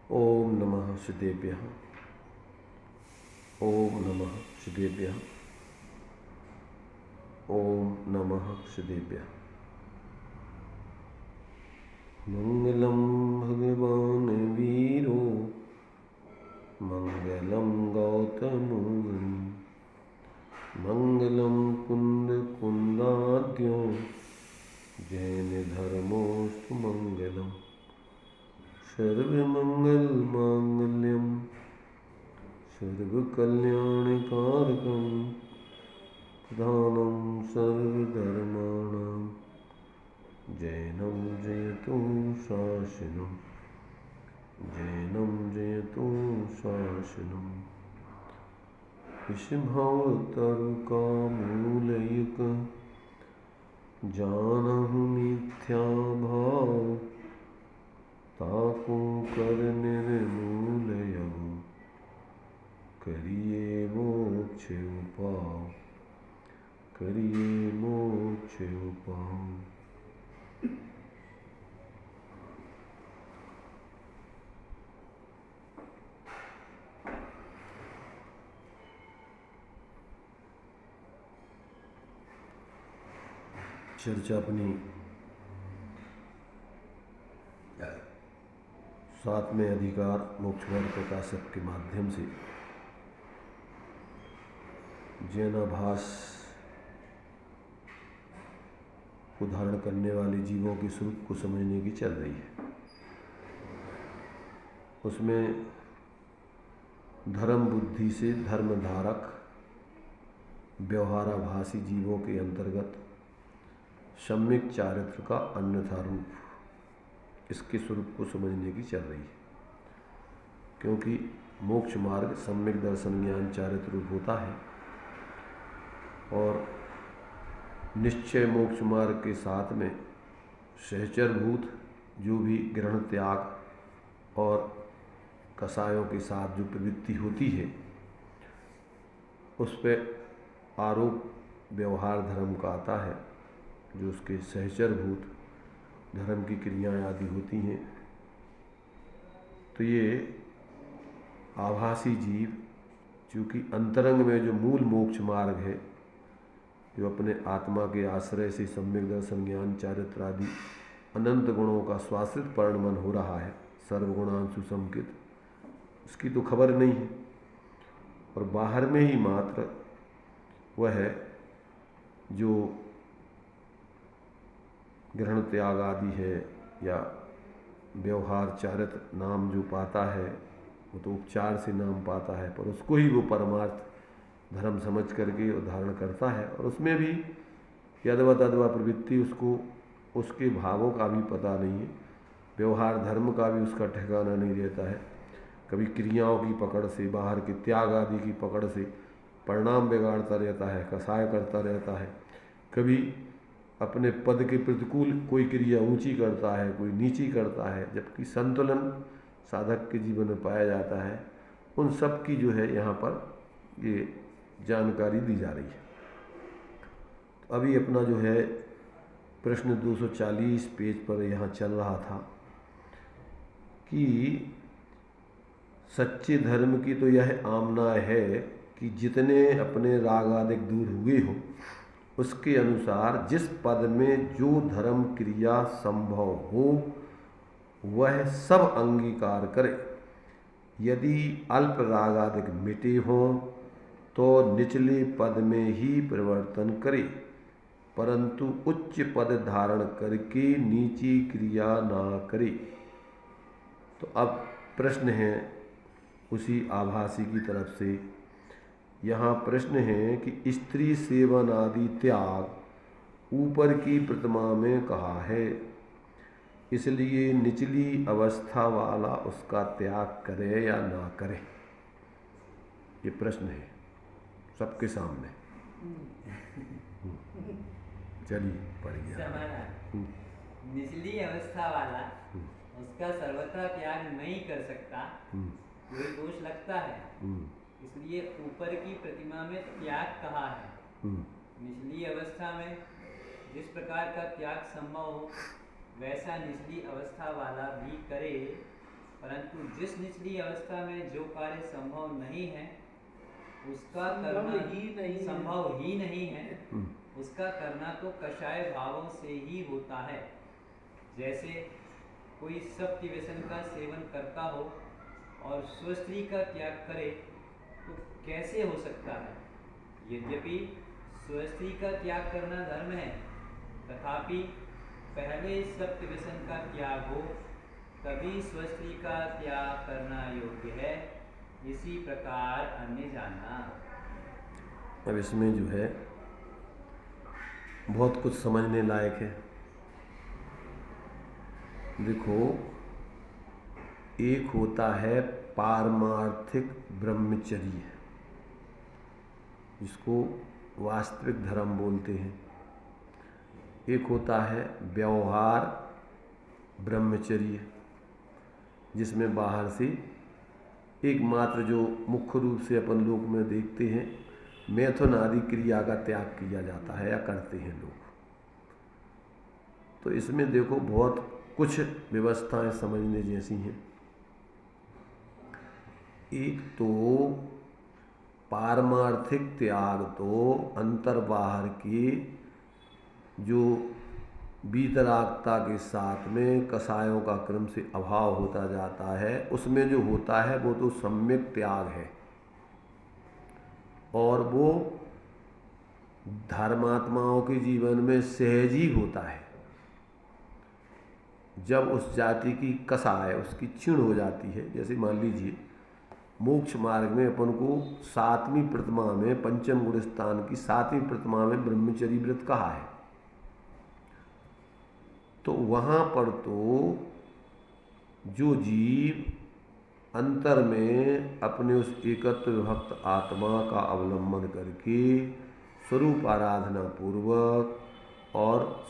ओम नमः श्रीदेव्यः। ओम नमः श्रीदेव्यः। ओम नमः श्रीदेव्यः। मंगलम भगवान वीरो मंगलम गौतमोनि मंगलम कुंद कुंदाद्यो जैन धर्मोस्तु मंगलम सर्वमंगल मांगल्यम सर्वकल्याणकारकं प्रधानं सर्वधर्माणां जैनं जयतु शासनं जैनं जयतु शासनं विषभवतरुकामूलयक जानहु मिथ्या भाव ताको कर निर्मूलयहु करिए मोक्ष उपाय करिए मोक्ष उपाय। चर्चा अपनी 7वें अधिकार मोक्षवर्ग प्रकाशक के माध्यम से जैनाभास को धारण करने वाले जीवों के स्वरूप को समझने की चल रही है। उसमें धर्म बुद्धि से धर्मधारक व्यवहाराभासी जीवों के अंतर्गत सम्यक चारित्र का अन्यथा रूप, इसके स्वरूप को समझने की चल रही है। क्योंकि मोक्ष मार्ग सम्यक दर्शन ज्ञान चारित्र रूप होता है और निश्चय मोक्ष मार्ग के साथ में सहचरभूत जो भी ग्रहण त्याग और कसायों के साथ जो प्रवृत्ति होती है उस पर आरोप व्यवहार धर्म का आता है, जो उसके सहचरभूत धर्म की क्रियाएं आदि होती हैं। तो ये आभासी जीव चूँकि अंतरंग में जो मूल मोक्ष मार्ग है, जो अपने आत्मा के आश्रय से सम्यक दर्शन ज्ञान चारित्र आदि अनंत गुणों का स्वाश्रित परिणमन हो रहा है, सर्वगुणांशु संकित, उसकी तो खबर नहीं है। और बाहर में ही मात्र वह है जो ग्रहण त्याग आदि है या व्यवहार चारित्र नाम जो पाता है वो तो उपचार से नाम पाता है, पर उसको ही वो परमार्थ धर्म समझ करके वो धारण करता है। और उसमें भी यदवा तदवा प्रवृत्ति, उसको उसके भावों का भी पता नहीं है, व्यवहार धर्म का भी उसका ठिकाना नहीं रहता है। कभी क्रियाओं की पकड़ से, बाहर के त्याग आदि की पकड़ से परिणाम बिगाड़ता रहता है, कसाय करता रहता है। कभी अपने पद के प्रतिकूल कोई क्रिया ऊंची करता है, कोई नीची करता है, जबकि संतुलन साधक के जीवन में पाया जाता है। उन सब की जो है यहाँ पर ये जानकारी दी जा रही है। तो अभी अपना जो है प्रश्न 240 पेज पर यहाँ चल रहा था कि सच्चे धर्म की तो यह आमना है कि जितने अपने राग आदि दूर हुए हो, उसके अनुसार जिस पद में जो धर्म क्रिया संभव हो वह सब अंगीकार करे। यदि अल्प राग आदि मिटे हों तो निचले पद में ही परिवर्तन करे, परंतु उच्च पद धारण करके नीची क्रिया ना करे। तो अब प्रश्न है उसी आभासी की तरफ से। यहाँ प्रश्न है कि स्त्री सेवन आदि त्याग ऊपर की प्रतिमा में कहा है, इसलिए निचली अवस्था वाला उसका त्याग करे या ना करे। ये प्रश्न है सबके सामने। चलिए पढ़ गया। निचली अवस्था वाला उसका सर्वथा त्याग नहीं कर सकता, कोई दोष लगता है, इसलिए ऊपर की प्रतिमा में त्याग कहा है। निचली अवस्था में जिस प्रकार का त्याग संभव हो वैसा निचली अवस्था वाला भी करे, परंतु जिस निचली अवस्था में जो कार्य संभव नहीं है उसका करना ही संभव ही नहीं है, उसका करना तो कषाय भावों से ही होता है। जैसे कोई सप्त व्यसन का सेवन करता हो और स्वस्त्री का त्याग करे तो कैसे हो सकता है? यद्यपि स्वस्त्री का त्याग करना धर्म है, तथापि पहले सप्त व्यसन का त्याग हो तभी स्वस्त्री का त्याग करना योग्य है। इसी प्रकार अन्य जानना। अब इसमें जो है बहुत कुछ समझने लायक है। देखो, एक होता है पारमार्थिक ब्रह्मचर्य, जिसको वास्तविक धर्म बोलते हैं। एक होता है व्यवहार ब्रह्मचर्य, जिसमें बाहर से एकमात्र जो मुख्य रूप से अपन लोक में देखते हैं, मैथुन आदि क्रिया का त्याग किया जाता है या करते हैं लोग। तो इसमें देखो बहुत कुछ व्यवस्थाएं समझने जैसी हैं। एक तो पारमार्थिक त्याग तो अंतर बाहर की जो वीतरागता के साथ में कषायों का क्रम से अभाव होता जाता है, उसमें जो होता है वो तो सम्यक त्याग है, और वो धर्मात्माओं के जीवन में सहज ही होता है। जब उस जाति की कषाय उसकी क्षीण हो जाती है, जैसे मान लीजिए मोक्ष मार्ग में अपन को 7वीं प्रतिमा में, पंचम गुण स्थान की 7वीं प्रतिमा में ब्रह्मचर्य व्रत कहा है, तो वहाँ पर तो जो जीव अंतर में अपने उस एकत्व विभक्त आत्मा का अवलंबन करके स्वरूप आराधना पूर्वक और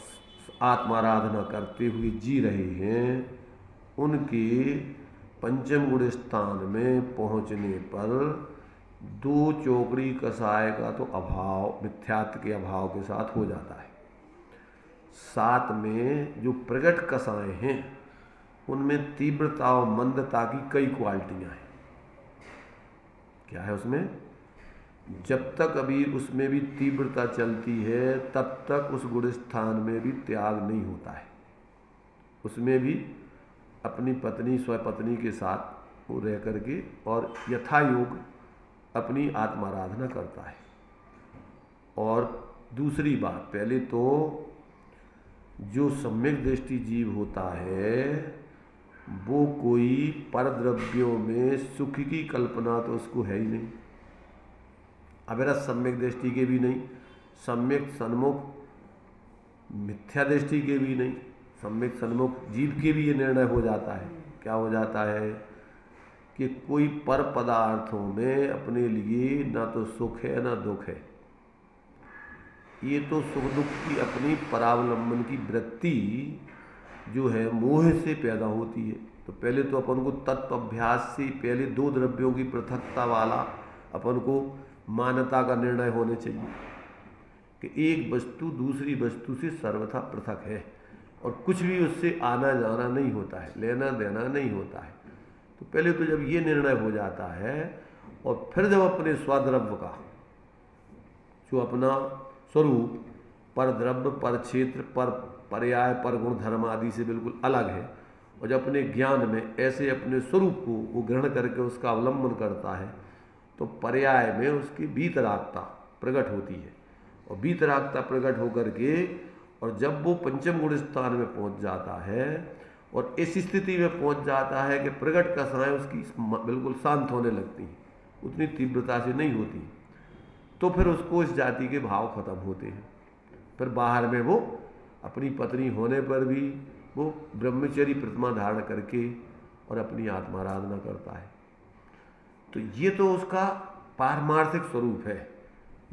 आत्माराधना करते हुए जी रहे हैं, उनके पंचम गुण स्थान में पहुँचने पर 2 चौकड़ी कषाय का तो अभाव मिथ्यात्व के अभाव के साथ हो जाता है। साथ में जो प्रगट कषाय हैं उनमें तीव्रता और मंदता की कई क्वालिटियाँ हैं। क्या है उसमें? जब तक अभी उसमें भी तीव्रता चलती है तब तक उस गुण स्थान में भी त्याग नहीं होता है। उसमें भी अपनी पत्नी स्वपत्नी के साथ वो रह करके और यथा योग अपनी आत्माराधना करता है। और दूसरी बात, पहले तो जो सम्यक दृष्टि जीव होता है वो कोई परद्रव्यों में सुख की कल्पना तो उसको है ही नहीं, अविरत सम्यक दृष्टि के भी नहीं, सम्यक सन्मुख मिथ्या दृष्टि के भी नहीं, सम्यक सन्मुख जीव के भी ये निर्णय हो जाता है। क्या हो जाता है कि कोई पर पदार्थों में अपने लिए ना तो सुख है ना दुख है। ये तो सुख दुख की अपनी परावलंबन की वृत्ति जो है मोह से पैदा होती है। तो पहले तो अपन को तत्व अभ्यास से पहले 2 द्रव्यों की पृथकता वाला अपन को मान्यता का निर्णय होने चाहिए कि एक वस्तु दूसरी वस्तु से सर्वथा पृथक है और कुछ भी उससे आना जाना नहीं होता है, लेना देना नहीं होता है। तो पहले तो जब ये निर्णय हो जाता है और फिर जब अपने स्वद्रव्य का जो अपना स्वरूप पर द्रव्य पर क्षेत्र पर पर्याय पर गुण धर्म आदि से बिल्कुल अलग है, और जब अपने ज्ञान में ऐसे अपने स्वरूप को वो ग्रहण करके उसका अवलंबन करता है तो पर्याय में उसकी वीतरागता प्रकट होती है। और वीतरागता प्रकट होकर के और जब वो पंचम गुण स्थान में पहुंच जाता है और इस स्थिति में पहुंच जाता है कि प्रकट कषाएं उसकी बिल्कुल शांत होने लगती हैं, उतनी तीव्रता से नहीं होती, तो फिर उसको इस जाति के भाव खत्म होते हैं। फिर बाहर में वो अपनी पत्नी होने पर भी वो ब्रह्मचर्य प्रतिमा धारण करके और अपनी आत्माराधना करता है। तो ये तो उसका पारमार्थिक स्वरूप है,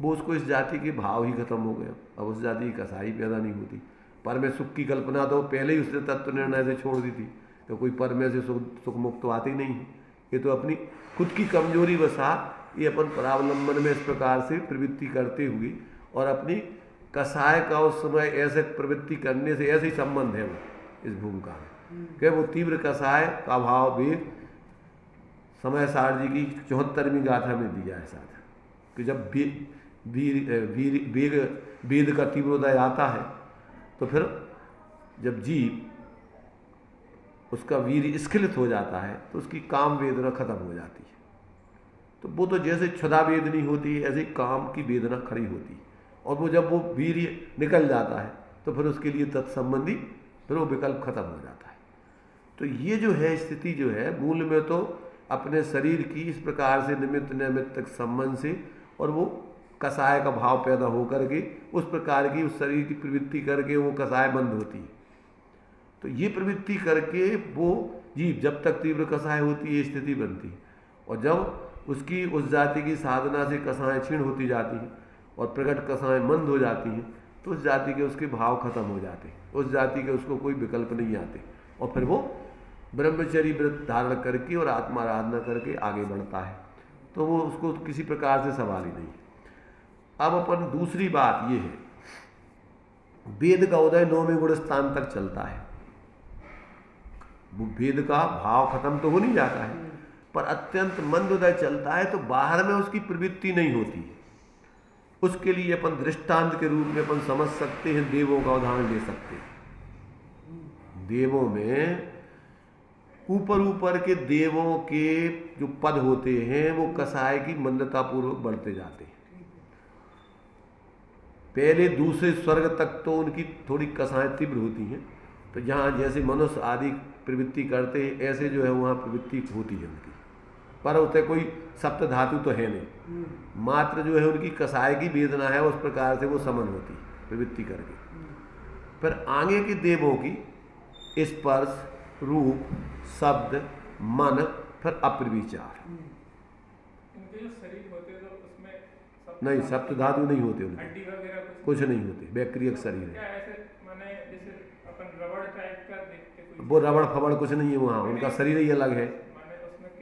वो उसको इस जाति के भाव ही खत्म हो गया। अब उस जाति की कसाई पैदा नहीं होती। पर में सुख की कल्पना तो पहले ही उसने तत्व निर्णय से छोड़ दी थी, तो कोई पर में से सुख मुक्त तो आती नहीं है। ये तो अपनी खुद की कमजोरी वसा ये अपन परावलंबन में इस प्रकार से प्रवृत्ति करते हुए और अपनी कषाय का उस समय ऐसे प्रवृत्ति करने से ऐसे ही संबंध है वो इस भूमिका में। कि वो तीव्र कसाय का भाव वेग समय सार जी की 74वीं गाथा में दिया है साथ, कि जब वेद का तीव्रोदय आता है तो फिर जब जीव उसका वीर स्खलित हो जाता है तो उसकी काम वेदना खत्म हो जाती है। तो वो तो जैसे क्षुधा वेदनी होती है ऐसे ही काम की वेदना खड़ी होती है, और वो जब वो वीर निकल जाता है तो फिर उसके लिए तत्संबंधी फिर वो विकल्प खत्म हो जाता है। तो ये जो है स्थिति जो है मूल में तो अपने शरीर की इस प्रकार से निमित्त नैमित्तिक संबंध से और वो कसाय का भाव पैदा होकर के उस प्रकार की उस शरीर की प्रवृत्ति करके वो कसाय बंद होती है। तो ये प्रवृत्ति करके वो जीव जब तक तीव्र कसाय होती है स्थिति बनती है, और जब उसकी उस जाति की साधना से कसाएं क्षीण होती जाती हैं और प्रकट कसाएं मंद हो जाती हैं तो उस जाति के उसके भाव खत्म हो जाते हैं, उस जाति के उसको कोई विकल्प नहीं आते, और फिर वो ब्रह्मचर्य व्रत धारण करके और आत्माराधना करके आगे बढ़ता है। तो वो उसको किसी प्रकार से सवाल ही नहीं। अब अपन दूसरी बात ये है, वेद का उदय 9वें गुण स्थान तक चलता है। वो वेद का भाव खत्म तो हो नहीं जाता है पर अत्यंत मंद उदय चलता है, तो बाहर में उसकी प्रवृत्ति नहीं होती है। उसके लिए अपन दृष्टांत के रूप में अपन समझ सकते हैं, देवों का उदाहरण ले सकते हैं। देवों में ऊपर ऊपर के देवों के जो पद होते हैं वो कसाय की मंदता पूर्वक बढ़ते जाते हैं। पहले दूसरे स्वर्ग तक तो उनकी थोड़ी कसाएं तीव्र होती हैं, तो जहाँ जैसे मनुष्य आदि प्रवृत्ति करते हैं ऐसे जो है वहाँ प्रवृत्ति होती है उनकी, पर उसे कोई सप्त धातु तो है नहीं, मात्र जो है उनकी कसाय की वेदना है उस प्रकार से वो समन होती है प्रवृत्ति करके। फिर आगे के देवों की स्पर्श रूप शब्द मन फिर अप्रविचार नहीं, सप्त धातु नहीं होते उनके, कुछ नहीं होते, वैक्रियक शरीर है। वो रबड़ फबड़ कुछ नहीं है वहाँ, उनका शरीर ही अलग है।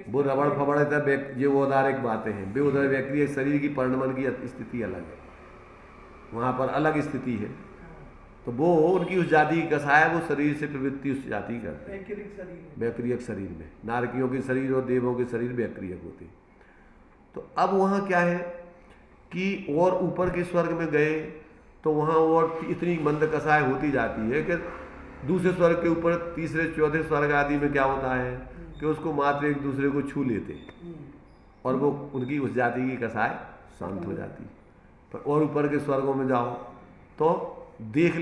वो रबड़ फबड़ है ये वो उदारिक बातें हैं, बेउदय वैक्रियक शरीर की पर्णमन की स्थिति अलग है, वहाँ पर अलग स्थिति है। तो वो उनकी उस जाति की कसाय वो शरीर से प्रवृत्ति उस जाति करते हैं वैक्रियक शरीर में। नारकियों के शरीर और देवों के शरीर वैक्रियक होते। तो अब वहाँ क्या है कि और ऊपर के स्वर्ग में गए तो वहाँ और इतनी मंद कसाय होती जाती है कि दूसरे स्वर्ग के ऊपर तीसरे चौथे स्वर्ग आदि में क्या होता है कि उसको मात्र एक दूसरे को छू लेते और वो उनकी उस जाति की कसाय शांत हो जाती। पर और ऊपर के स्वर्गों में जाओ तो देख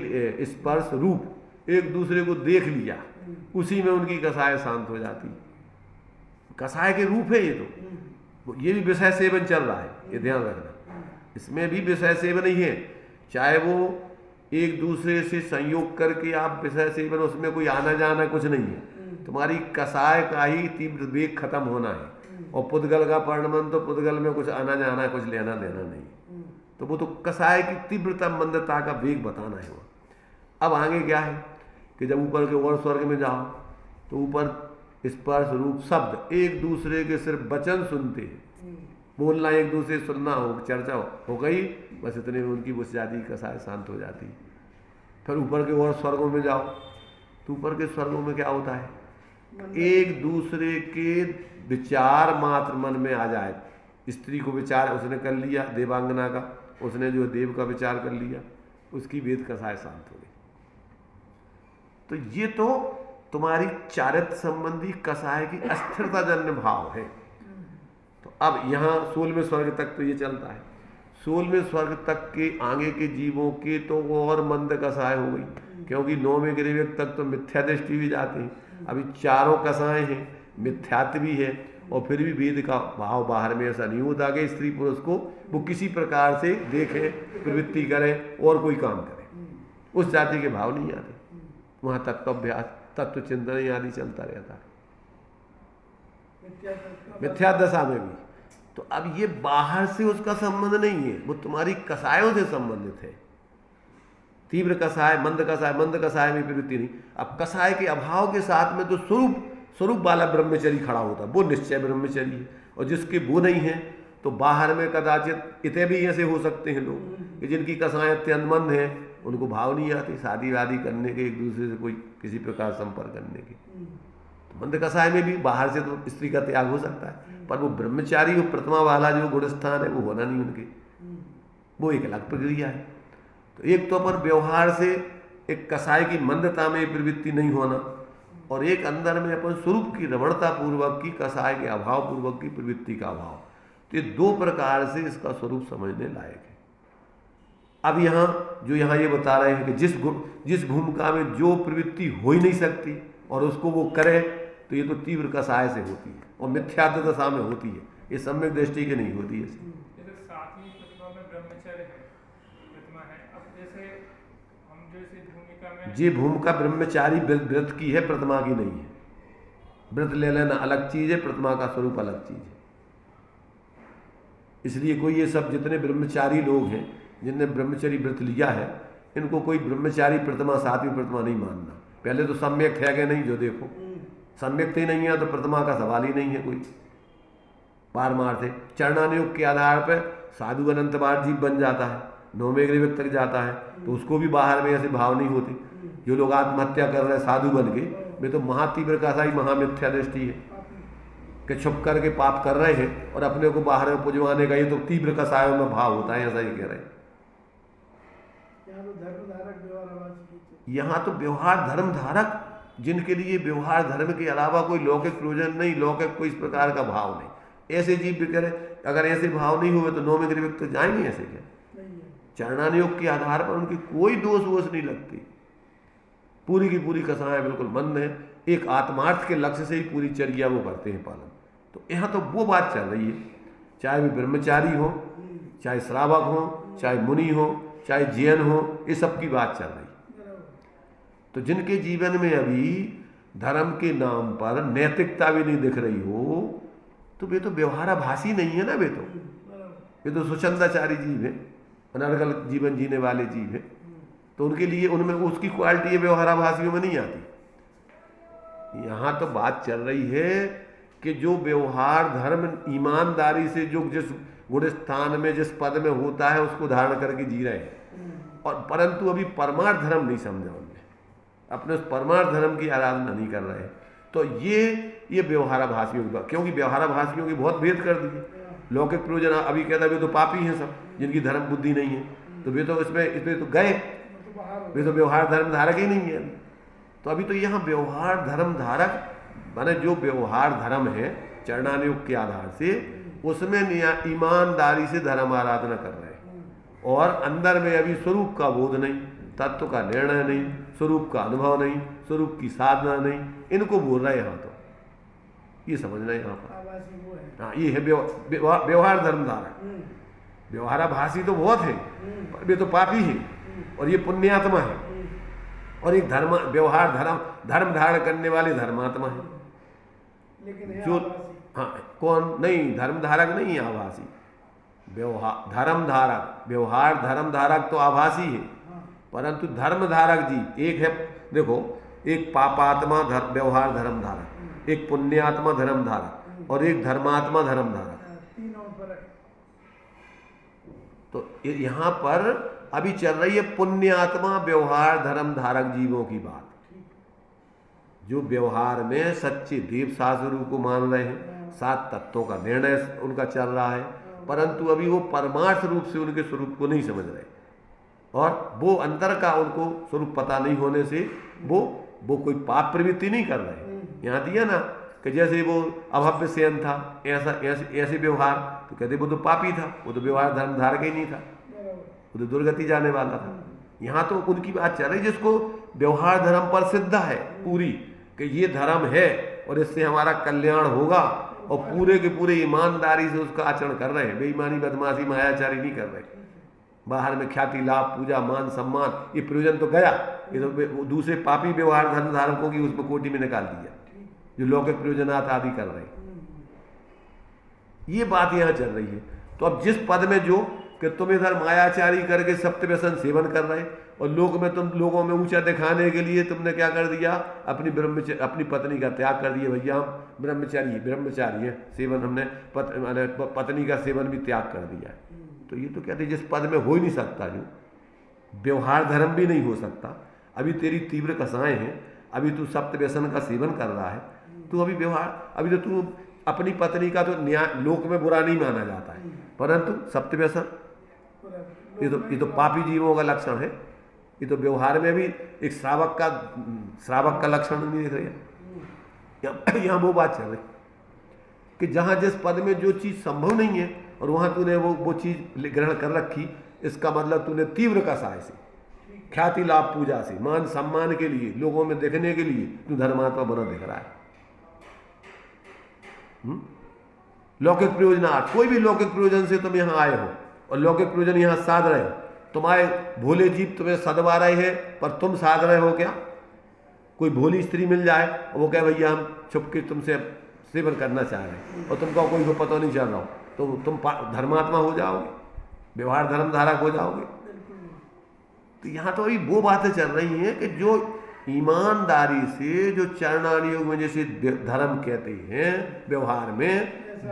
स्पर्श रूप एक दूसरे को देख लिया, उसी में उनकी कसाय शांत हो जाती। कसाय के रूप है ये, तो ये भी विषय सेवन चल रहा है, ये ध्यान रखना। इसमें भी विषय सेवन ही है, चाहे वो एक दूसरे से संयोग करके आप विषय सेवन, उसमें कोई आना जाना कुछ नहीं है, तुम्हारी कसाय का ही तीव्र वेग खत्म होना है। और पुद्गल का पर्णमन तो पुद्गल में कुछ आना जाना कुछ लेना देना नहीं, तो वो तो कसाय की तीव्रता मंदता का वेग बताना है वो। अब आगे क्या है कि जब ऊपर के और स्वर्ग में जाओ तो ऊपर स्पर्श रूप शब्द एक दूसरे के सिर्फ वचन सुनते हैं, बोलना एक दूसरे सुनना हो, चर्चा हो गई, बस इतने में उनकी उस जाति की कसाय शांत हो जाती। फिर ऊपर के और स्वर्गों में जाओ तो ऊपर के स्वर्गों में क्या होता है, एक दूसरे के विचार मात्र मन में आ जाए। स्त्री को विचार उसने कर लिया, देवांगना का उसने जो देव का विचार कर लिया, उसकी वेद कसाय शांत हो गई। तो ये तो तुम्हारी चारित्र संबंधी कसाय की अस्थिरता जन्य भाव है। तो अब यहाँ 16वें स्वर्ग तक तो ये चलता है। 16वें स्वर्ग तक के आगे के जीवों के तो वो और मंद कसाय हो गई, क्योंकि 9वें गिरिवेक तक तो मिथ्या दृष्टि भी जाते हैं। अभी चारों कसाएं हैं, मिथ्यात्व भी है, और फिर भी वेद का भाव बाहर में ऐसा नहीं होता कि स्त्री पुरुष को वो किसी प्रकार से देखें, प्रवृत्ति करें और कोई काम करें, उस जाति के भाव नहीं आते। वहाँ तत्वाभ्यास तत्व चिंतन आदि चलता रहता है मिथ्या दशा में भी। तो अब ये बाहर से उसका संबंध नहीं है, वो तुम्हारी कसायों से संबंधित है। तीव्र कसाय मंद कसाय में प्रवृत्ति नहीं। अब कसाय के अभाव के साथ में तो स्वरूप वाला ब्रह्मचर्य खड़ा होता है, वो निश्चय ब्रह्मचर्य है। और जिसके वो नहीं है तो बाहर में कदाचित इतने भी ऐसे हो सकते हैं लोग कि जिनकी कसाएं अत्यंत मंद हैं, उनको भाव नहीं आती शादी वादी करने के, एक दूसरे से कोई किसी प्रकार संपर्क करने के। तो मंद कसाय में भी बाहर से तो स्त्री का त्याग हो सकता है, पर वो ब्रह्मचारी वो प्रतिमा वाला जो गुण स्थान है वो होना नहीं उनके, वो एक अलग प्रक्रिया है। तो एक तो पर व्यवहार से एक कसाय की मंदता में प्रवृत्ति नहीं होना, और एक अंदर में अपन स्वरूप की रमणता पूर्वक की कसाय के अभाव पूर्वक की प्रवृत्ति का अभाव। तो ये दो प्रकार से इसका स्वरूप समझने लायक है। अब यहाँ जो यहाँ ये बता रहे हैं कि जिस भूमिका में जो प्रवृत्ति हो ही नहीं सकती और उसको वो करे, तो ये तो तीव्र कसाय से होती है और मिथ्यात्व दशा में होती है, ये सम्यक दृष्टि के नहीं होती है। सातवीं प्रतिमा में ब्रह्मचर्य है, प्रतिमा है। अब जैसे हम जैसे भूमिका में जी भूमिका ब्रह्मचारी व्रत की है, प्रतिमा की नहीं है। व्रत ले लेना अलग चीज है, प्रतिमा का स्वरूप अलग चीज है। इसलिए कोई ये सब जितने ब्रह्मचारी लोग हैं जिनने ब्रह्मचर्य व्रत लिया है, इनको कोई ब्रह्मचारी प्रतिमा सातवीं प्रतिमा नहीं मानना। पहले तो सम्यक है कि नहीं, जो देखो सम्यक ही नहीं है तो प्रतिमा का सवाल ही नहीं है कोई। पारमार्थ है, चरणानुयोग के आधार पर साधु अनंत बार जीव बन जाता है, नौवें गृह तक जाता है, तो उसको भी बाहर में ऐसे भाव नहीं होते। जो लोग आत्महत्या कर रहे हैं साधु बन के, वे तो महातीव्र कसाई महामिथ्या दृष्टि है कि छुप करके पाप कर रहे हैं और अपने को बाहर में पुजवाने का ये तो तीव्र कसायों में भाव होता है, ऐसा ही कह रहे हैं। यहाँ तो व्यवहार धर्म धारक, जिनके लिए व्यवहार धर्म के अलावा कोई लौकिक प्रयोजन नहीं, लौकिक कोई इस प्रकार का भाव नहीं, ऐसे जीव भी करे। अगर ऐसे भाव नहीं हुए तो नौवें गृह तो जाएंगे ऐसे क्या? चरणानुयोग के आधार पर उनकी कोई दोष वोष नहीं लगती, पूरी की पूरी कसाएं बिल्कुल मंद है, एक आत्मार्थ के लक्ष्य से ही पूरी चर्या वो करते हैं पालन। तो यहाँ तो वो बात चल रही है, चाहे वे ब्रह्मचारी हो, चाहे श्रावक हो, चाहे मुनि हो, चाहे जैन हो, ये सब की बात चल रही है। तो जिनके जीवन में अभी धर्म के नाम पर नैतिकता भी नहीं दिख रही हो, तो वे तो व्यवहाराभासी नहीं है ना, वे तो स्वच्छंदाचारी जीव है, अनर्गल जीवन जीने वाले जीव है। तो उनके लिए उनमें उसकी क्वालिटी व्यवहाराभासियों में नहीं आती। यहाँ तो बात चल रही है कि जो व्यवहार धर्म ईमानदारी से जो जिस गुण स्थान में जिस पद में होता है उसको धारण करके जी रहे हैं, और परंतु अभी परमार्थ धर्म नहीं समझा उनने, अपने उस परमार्थ धर्म की आराधना नहीं कर रहे। तो ये व्यवहाराभासियों की बात, क्योंकि व्यवहाराभासियों की बहुत भेद कर दी है। लौकिक प्रयोजन अभी कहता है वे तो पापी हैं सब, जिनकी धर्म बुद्धि नहीं है, तो वे तो इसमें तो गए, वे तो व्यवहार धर्म धारक ही नहीं है। तो अभी तो यहाँ व्यवहार धर्म धारक माने जो व्यवहार धर्म है चरणानुयोग के आधार से, उसमें ईमानदारी से धर्म आराधना कर रहे हैं, और अंदर में अभी स्वरूप का बोध नहीं, तत्व का निर्णय नहीं, स्वरूप का अनुभव नहीं, स्वरूप की साधना नहीं, इनको बोल रहे हैं। यहाँ तो ये समझना है यहाँ पर। हाँ, ये है व्यवहार धर्म धारक। व्यवहाराभासी तो बहुत है, पर वे तो पापी है, और ये पुण्यात्मा है, और एक व्यवहार धर्म धारण करने वाले धर्मात्मा है। जो हाँ कौन नहीं, धर्म धारक नहीं है, आभासी। व्यवहार धर्म धारक तो आभासी है, परंतु धर्म धारक जी एक है। देखो, एक पापात्मा व्यवहार धर्म धारक, एक पुण्यात्मा धर्म धारक, और एक धर्मात्मा धर्म धारक। तो यहाँ पर अभी चल रही है पुण्यात्मा व्यवहार धर्म धारक जीवों की बात, जो व्यवहार में सच्चे देव शास्त्रों को मान रहे हैं, 7 तत्वों का निर्णय उनका चल रहा है, परंतु अभी वो परमार्थ रूप से उनके स्वरूप को नहीं समझ रहे, और वो अंतर का उनको स्वरूप पता नहीं होने से वो कोई पाप प्रवृत्ति नहीं कर रहे। यहाँ दिया ना कि जैसे वो अभव्य सेन था, ऐसे व्यवहार, तो कहते वो तो पापी था, वो तो व्यवहार धर्म धारक ही नहीं था, वो तो दुर्गति जाने वाला था। यहाँ तो उनकी बात चल रही जिसको व्यवहार धर्म पर सिद्ध है पूरी, कि ये धर्म है और इससे हमारा कल्याण होगा, और पूरे के पूरे ईमानदारी से उसका आचरण कर रहे हैं, बेईमानी बदमाशी मायाचारी नहीं कर रहे। बाहर में ख्याति लाभ पूजा मान सम्मान ये प्रयोजन तो गया, ये तो दूसरे पापी व्यवहार धर्म धारकों की उसमें कोटि में निकाल दिया, जो लौकिक प्रयोजनात आदि कर रहे हैं। ये बात यहाँ चल रही है। तो अब जिस पद में जो कि तुम इधर मायाचारी करके सप्त व्यसन सेवन कर रहे, और लोग में तुम लोगों में ऊंचा दिखाने के लिए तुमने क्या कर दिया, अपनी पत्नी का त्याग कर दिया। भैया हम ब्रह्मचारी है, सेवन हमने पत्नी का सेवन भी त्याग कर दिया। तो ये तो कहते जिस पद में हो ही नहीं सकता, जो व्यवहार धर्म भी नहीं हो सकता। अभी तेरी तीव्र कसाएं हैं, अभी तू सप्त व्यसन का सेवन कर रहा है, तू अभी व्यवहार, अभी तो तू अपनी पत्नी का तो न्याय लोक में बुरा नहीं माना जाता है, परंतु सप्त व्यसन ये तो पापी जीवों का लक्षण है। ये तो व्यवहार में भी एक श्रावक का लक्षण नहीं दिख रहा। यहाँ वो बात चल रही कि जहाँ जिस पद में जो चीज़ संभव नहीं है और वहाँ तूने वो चीज़ ग्रहण कर रखी, इसका मतलब तूने तीव्र कसाय से, ख्याति लाभ पूजा से, मान सम्मान के लिए, लोगों में देखने के लिए तू धर्मात्मा बना दिख रहा है। लौकिक प्रयोजनार्थ, कोई भी लौकिक प्रयोजन से तुम यहाँ आए हो और लौकिक प्रयोजन यहाँ साध रहे हो, तुम्हारे भोले जीव तुम्हें सदवा रहे हैं, पर तुम साध रहे हो क्या? कोई भोली स्त्री मिल जाए और वो कहे भैया हम छुप के तुमसे सेवन करना चाह रहे हैं और तुमको कोई को पता नहीं चल रहा हो, तो तुम धर्मात्मा हो जाओगे, व्यवहार धर्म धारक हो जाओगे। तो यहाँ तो अभी वो बातें चल रही हैं कि जो ईमानदारी से, जो चरणानी योग में जैसे धर्म कहते हैं व्यवहार में,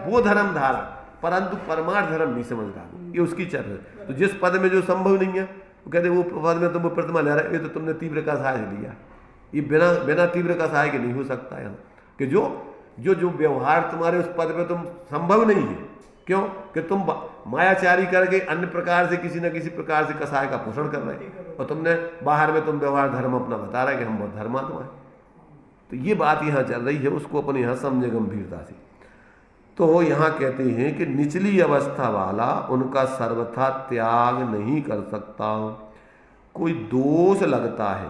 वो धर्म धारा, परंतु परमार्थ धर्म नहीं समझ रहा, ये उसकी चल रही। तो जिस पद में जो संभव नहीं है वो कहते वो पद में तुम वो प्रतिमा ले रहे, ये तो तुमने तीव्र का सहाय लिया, ये बिना तीव्र का सहाय के नहीं हो सकता है। कि जो व्यवहार तुम्हारे उस पद में तुम संभव नहीं है, क्यों कि तुम मायाचारी करके अन्य प्रकार से किसी न किसी प्रकार से कसाय का पोषण कर रहे हैं और तुमने बाहर में तुम व्यवहार धर्म अपना बता रहे कि हम बहुत धर्मात्मा है। तो ये बात यहाँ चल रही है, उसको अपने यहाँ समझे गंभीरता से। तो यहाँ कहते हैं कि निचली अवस्था वाला उनका सर्वथा त्याग नहीं कर सकता, कोई दोष लगता है,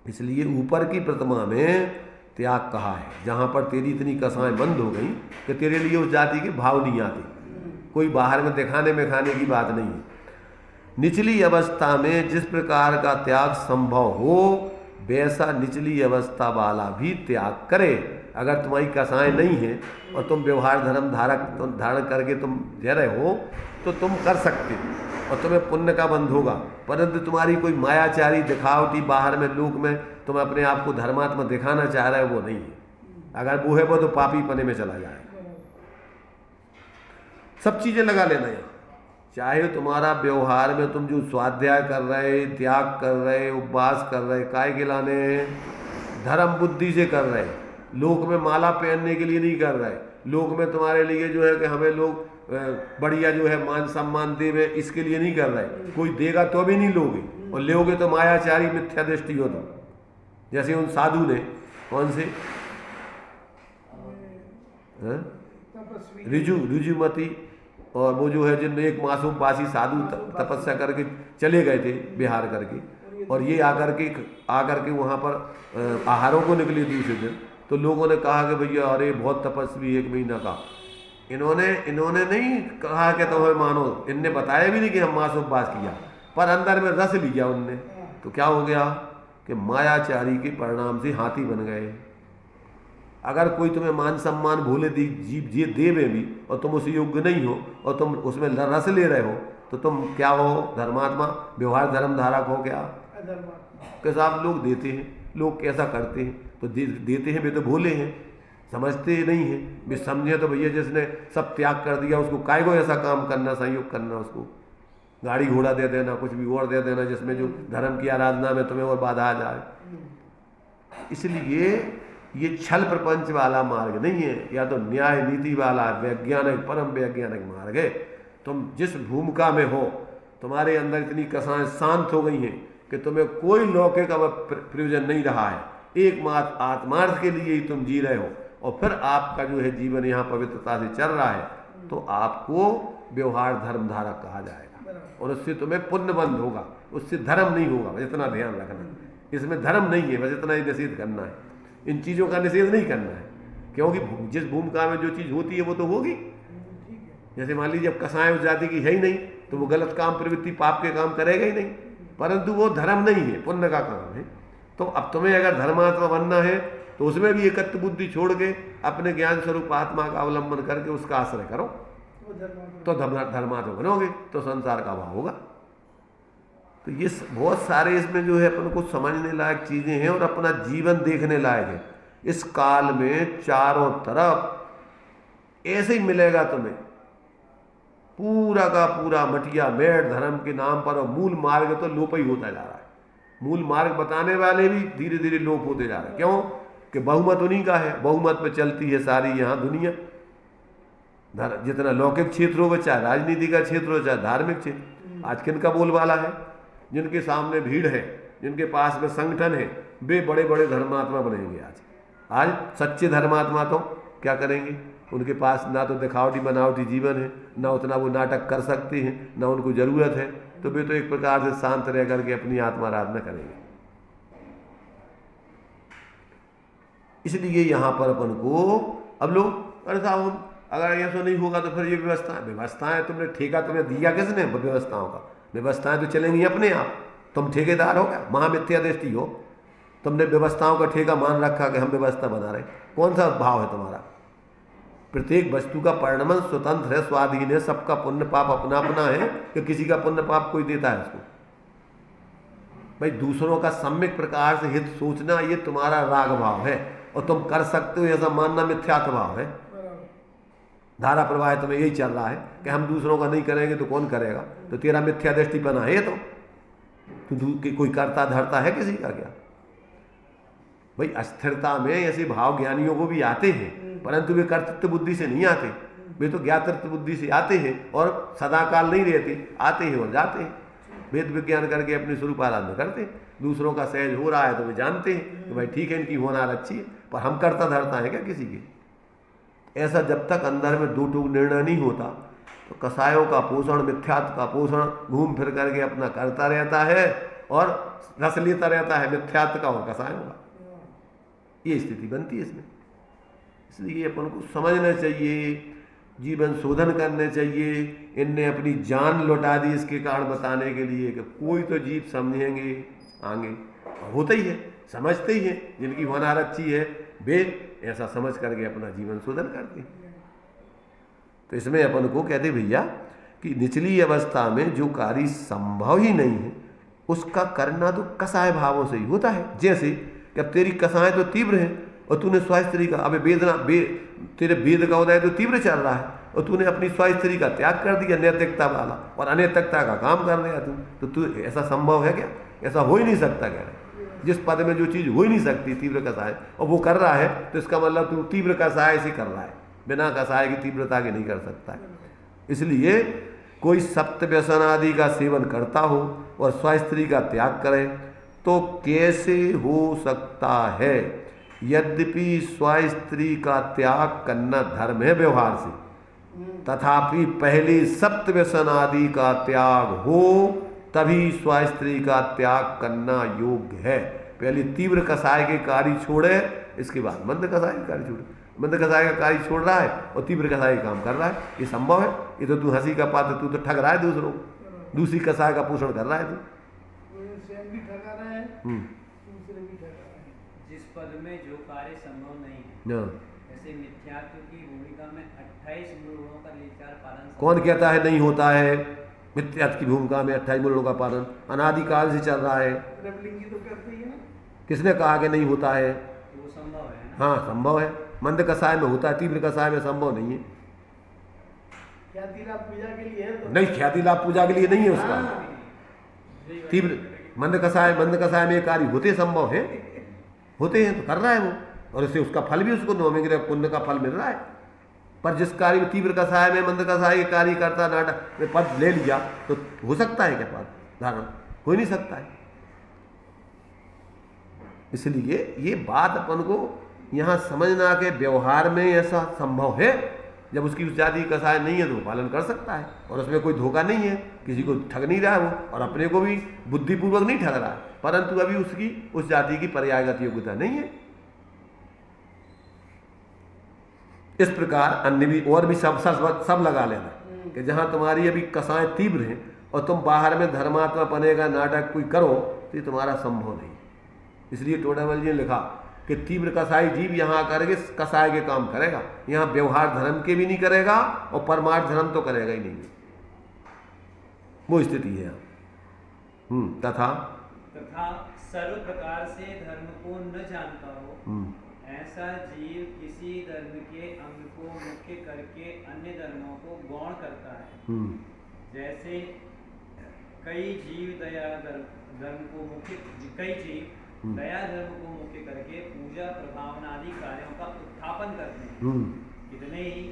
इसलिए ऊपर की प्रतिमा में त्याग कहा है। जहाँ पर तेरी इतनी कसाएं बंद हो गई कि तेरे लिए उस जाति के भाव नहीं आते, कोई बाहर में दिखाने में खाने की बात नहीं है। निचली अवस्था में जिस प्रकार का त्याग संभव हो, वैसा निचली अवस्था वाला भी त्याग करे। अगर तुम्हारी कसाएं नहीं हैं और तुम व्यवहार धर्म धारण करके तुम दे रहे हो तो तुम कर सकते और तुम्हें पुण्य का बंध होगा, परंतु तुम्हारी कोई मायाचारी दिखावटी बाहर में लोक में तुम अपने आप को धर्मात्मा दिखाना चाह रहे हो, वो नहीं है। अगर वो है वो तो पापी पने में चला जाए। सब चीजें लगा लेना है, चाहे तुम्हारा व्यवहार में तुम जो स्वाध्याय कर रहे, त्याग कर रहे, उपवास कर रहे, काय के लाने धर्म बुद्धि से कर रहे, लोक में माला पहनने के लिए नहीं कर रहे, लोक में तुम्हारे लिए जो है कि हमें लोग बढ़िया जो है मान सम्मान देवे, इसके लिए नहीं कर रहे। कोई देगा तो भी नहीं लोगे, और लोगे तो मायाचारी मिथ्या दृष्टि हो। तुम जैसे उन साधु ने, कौन से ऋजुमती, और वो जो है जिनने एक मासूमवासी साधु तपस्या करके चले गए थे बिहार करके, और ये आकर के वहाँ पर आहारों को निकले दूसरे दिन, तो लोगों ने कहा कि भैया अरे बहुत तपस्वी, 1 महीना का। इन्होंने नहीं कहा कि तुम्हें मानो, इनने बताया भी नहीं कि हम मास उपवास किया, पर अंदर में रस लिया उनने। तो क्या हो गया कि मायाचारी के परिणाम से हाथी बन गए। अगर कोई तुम्हें मान सम्मान भोले जीव देवे भी और तुम उस योग्य नहीं हो और तुम उसमें रस ले रहे हो, तो तुम क्या हो? धर्मात्मा, व्यवहार धर्म धारक हो क्या? कैसा आप लोग देते हैं, लोग कैसा करते हैं तो देते हैं, वे तो भोले हैं, समझते नहीं हैं। वे समझे तो भैया जिसने सब त्याग कर दिया उसको काय को ऐसा काम करना, संयोग करना, उसको गाड़ी घोड़ा दे देना, कुछ भी और दे देना जिसमें जो धर्म की आराधना में तुम्हें और बाधा आ जाए। इसलिए ये छल प्रपंच वाला मार्ग नहीं है, या तो न्याय नीति वाला वैज्ञानिक परम वैज्ञानिक मार्ग है। तुम जिस भूमिका में हो, तुम्हारे अंदर इतनी कसाएं शांत हो गई हैं कि तुम्हें कोई लौकिक अब प्रयोजन नहीं रहा है, एकमात्र आत्मार्थ के लिए ही तुम जी रहे हो, और फिर आपका जो है जीवन यहाँ पवित्रता से चल रहा है, तो आपको व्यवहार धर्म धारक कहा जाएगा, और उससे तुम्हें पुण्य बंध होगा, उससे धर्म नहीं होगा। बस इतना ध्यान रखना, इसमें धर्म नहीं है, बस इतना ही निषेध करना है। इन चीज़ों का निषेध नहीं करना है, क्योंकि जिस भूमिका में जो चीज़ होती है वो तो होगी। जैसे मान लीजिए अब कसाएं उस जाति की है ही नहीं, तो वो गलत काम, प्रवृत्ति, पाप के काम करेगा ही नहीं, परंतु वो धर्म नहीं है, पुण्य का काम है। तो अब तुम्हें अगर धर्मात्मा बनना है तो उसमें भी एकत्व बुद्धि छोड़ के अपने ज्ञान स्वरूप आत्मा का अवलंबन करके उसका आश्रय करो, तो धर्मात्मा बनोगे, तो संसार का भाव होगा। तो ये बहुत सारे इसमें जो है अपन को समझने लायक चीजें हैं और अपना जीवन देखने लायक है। इस काल में चारों तरफ ऐसे ही मिलेगा तुम्हें, पूरा का पूरा मटिया मेट धर्म के नाम पर, और मूल मार्ग तो लोप ही होता जा रहा है। मूल मार्ग बताने वाले भी धीरे धीरे लोप होते जा रहे हैं। क्यों? कि बहुमत उन्हीं का है, बहुमत पे चलती है सारी यहाँ दुनिया। जितना लौकिक क्षेत्र हो, चाहे राजनीति का क्षेत्र हो, चाहे धार्मिक क्षेत्र, आज किन का बोलबाला है? जिनके सामने भीड़ है, जिनके पास में संगठन है, वे बड़े बड़े धर्मात्मा बनेंगे। आज सच्चे धर्मात्मा तो क्या करेंगे? उनके पास ना तो दिखावटी बनावटी जीवन है, ना उतना वो नाटक कर सकते हैं, ना उनको जरूरत है, तो वे तो एक प्रकार से शांत रह करके अपनी आत्माराधना करेंगे। इसलिए यहाँ पर अपन को अब लोग, अरे साहब अगर ऐसा नहीं होगा तो फिर ये व्यवस्थाएं तुमने ठेका तुम्हें दिया किसने? व्यवस्थाओं का। व्यवस्थाएं तो चलेंगी अपने आप, तुम ठेकेदार हो क्या? महामिथ्या दृष्टि हो, तुमने व्यवस्थाओं का ठेका मान रखा कि हम व्यवस्था बना रहे। कौन सा भाव है तुम्हारा? प्रत्येक वस्तु का परिणमन स्वतंत्र है, स्वाधीन है, सबका पुण्य पाप अपना अपना है, कि किसी का पुण्य पाप कोई देता है उसको? भाई दूसरों का सम्यक प्रकार से हित सोचना ये तुम्हारा राग भाव है, और तुम कर सकते हो ऐसा मानना मिथ्यात्व भाव है। धारा प्रवाह तुम्हें यही चल रहा है कि हम दूसरों का नहीं करेंगे तो कौन करेगा, तो तेरा मिथ्या दृष्टिपना है। तो कोई करता धरता है किसी का क्या? भाई अस्थिरता में ऐसे भाव ज्ञानियों को भी आते हैं, परंतु वे कर्तृत्व बुद्धि से नहीं आते, वे तो ज्ञातृत्व बुद्धि से आते हैं, और सदाकाल नहीं रहते, आते हैं और जाते हैं। वेद विज्ञान करके अपने स्वरूप आराधना करते हैं। दूसरों का सहज हो रहा है तो वे जानते हैं कि भाई ठीक है, इनकी होनार अच्छी है, पर हम करता धरता है क्या किसी के? ऐसा जब तक अंदर में दो टूक निर्णय नहीं होता, तो कसायों का पोषण, मिथ्यात्व का पोषण घूम फिर करके अपना करता रहता है, और रस लेता रहता है मिथ्यात्व का और कसायों का। ये स्थिति बनती है इसमें। इसलिए अपन को समझना चाहिए, जीवन शोधन करने चाहिए। इनने अपनी जान लौटा दी इसके कारण बताने के लिए कि कोई तो जीव समझेंगे आगे, होता ही है, समझते ही है, जिनकी होनार अच्छी है वे ऐसा समझ करके अपना जीवन शोधन करते हैं। तो इसमें अपन को कहते भैया कि निचली अवस्था में जो कार्य संभव ही नहीं है उसका करना तो कसाय भावों से ही होता है। जैसे कि अब तेरी कसाएं तो तीव्र है, और तूने स्वास्थ्य का, अब वेदना तेरे वेद का उदय तो तीव्र चल रहा है, और तूने अपनी स्वास्थ्य का त्याग कर दिया नैतिकता वाला, और अनैतिकता का काम कर रहा तो तू ऐसा संभव है क्या? ऐसा हो ही नहीं सकता। कह रहे जिस पद में जो चीज़ हो ही नहीं सकती, तीव्र कसाय, और वो कर रहा है, तो इसका मतलब तू तीव्र कसाय से कर रहा है, बिना कसाय की तीव्रता के नहीं कर सकता है। इसलिए कोई सप्त व्यसन आदि का सेवन करता हो और स्वास्थ्य का त्याग करे तो कैसे हो सकता है? यद्यपि स्वास्थ्य का त्याग करना धर्म है व्यवहार से, तथापि पहले सप्त व्यसन आदि का त्याग हो तभी स्वास्थ्य का त्याग करना योग्य है। पहले तीव्र कसाय के कार्य छोड़े, इसके बाद मंद कसाय के कार्य छोड़े। मंद कसाय का कार्य छोड़ रहा है और तीव्र कसाय का काम कर रहा है, ये संभव है? ये तो तू हंसी का पात्र, तू तो ठग रहा है दूसरों, दूसरी कसाय का पोषण कर रहा है तू। जिस पद में जो कार्य संभव नहीं है, जैसे मिथ्यात्व की भूमिका में 28 मूल गुणों का निर्चार पालन। कौन कहता है नहीं होता है? मिथ्यात्व की भूमिका में 28 मूल गुणों का पालन अनादिकाल से चल रहा है। तो करते ही है। किसने कहा कि नहीं होता है? वो संभव है। हाँ संभव है, मंद कसाय में होता है, तीव्र कसाय में संभव नहीं है। ख्याति लाभ पूजा के लिए है तो नहीं, ख्याति लाभ पूजा के लिए नहीं है उसका। तीव्र मंद कसाय में ये कार्य होते संभव है, होते हैं तो कर रहा है वो, और इससे उसका फल भी उसको नौमिक पुण्य का फल मिल रहा है। पर जिस कार्य में तीव्र कसाय में मंद कसाय के कार्य करता नाटक में पद ले लिया तो हो सकता है क्या पद धारण? हो ही नहीं सकता है। इसलिए ये बात अपन को यहाँ समझना के व्यवहार में ऐसा संभव है, जब उसकी उस जाति कसाय नहीं है तो वो पालन कर सकता है, और उसमें कोई धोखा नहीं है, किसी को ठग नहीं रहा है वो, और अपने को भी बुद्धिपूर्वक नहीं ठग रहा है, परंतु अभी उसकी उस जाति की पर्यायगत योग्यता नहीं है। इस प्रकार अन्य भी और भी सब लगा लेना कि जहाँ तुम्हारी अभी कसाएं तीव्र हैं और तुम बाहर में धर्मात्मा पने का नाटक कोई करो तो ये तुम्हारा संभव नहीं। इसलिए टोडामल जी ने लिखा कि तीव्र कसाई जीव यहाँ करके कसाय के काम करेगा, यहाँ व्यवहार धर्म के भी नहीं करेगा और परमार्थ धर्म तो करेगा ही नहीं, वो स्थिति है। तथा सर्व प्रकार से धर्म को न जानता हो ऐसा जीव किसी धर्म के अंग को मुख्य करके अन्य धर्मों को गौण करता है। जैसे कई जीव दया धर्म को मुख्य करके पूजा प्रभावना आदि कार्यों का उत्थापन करते हैं। कितने ही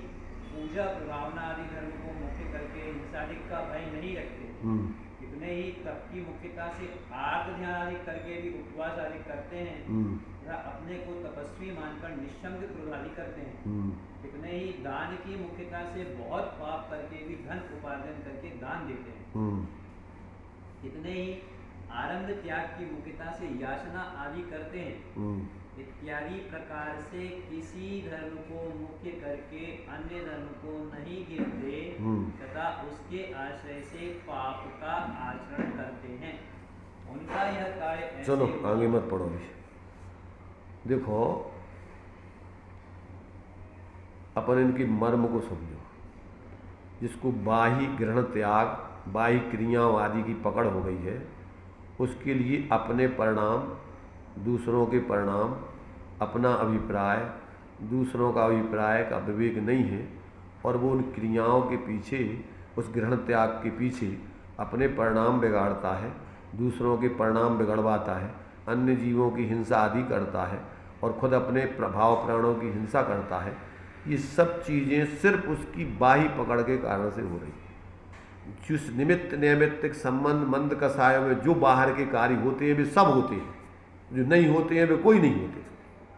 पूजा प्रभावना आदि धर्म को मुख्य करके हिंसादिक का भय नहीं रखते। कितने ही तप की मुख्यता से आर्त ध्यान आदि करके भी उपवास आदि करते हैं या अपने को तपस्वी मानकर निशंक क्रोध आदि करते हैं। कितने ही दान की मुख्यता से बहुत पाप करके भी धन उपार्जन करके दान देते हैं। कितने ही आरंभ त्याग की मुख्यता से याचना आदि करते हैं। इत्यादि प्रकार से किसी धर्म को मुख्य करके अन्य धर्म को नहीं गिरते तथा उसके आश्रय से पाप का आचरण करते हैं। उनका यह कार्य ऐसे चलो आगे मत पढ़ो अभी। देखो अपन इनकी मर्म को समझो। जिसको बाह्य ग्रहण त्याग, बाह्य क्रियाओं आदि की पकड़ हो गई है, उसके लिए अपने परिणाम, दूसरों के परिणाम, अपना अभिप्राय, दूसरों का अभिप्राय का विवेक नहीं है और वो उन क्रियाओं के पीछे, उस ग्रहण त्याग के पीछे अपने परिणाम बिगाड़ता है, दूसरों के परिणाम बिगड़वाता है, अन्य जीवों की हिंसा आदि करता है और खुद अपने प्रभाव प्राणों की हिंसा करता है। ये सब चीज़ें सिर्फ उसकी बाह्य पकड़ के कारण से हो रही है। जिस निमित्त नैमित्तिक संबंध मंद कसायों में जो बाहर के कार्य होते हैं वे सब होते हैं, जो नहीं होते हैं वे कोई नहीं होते।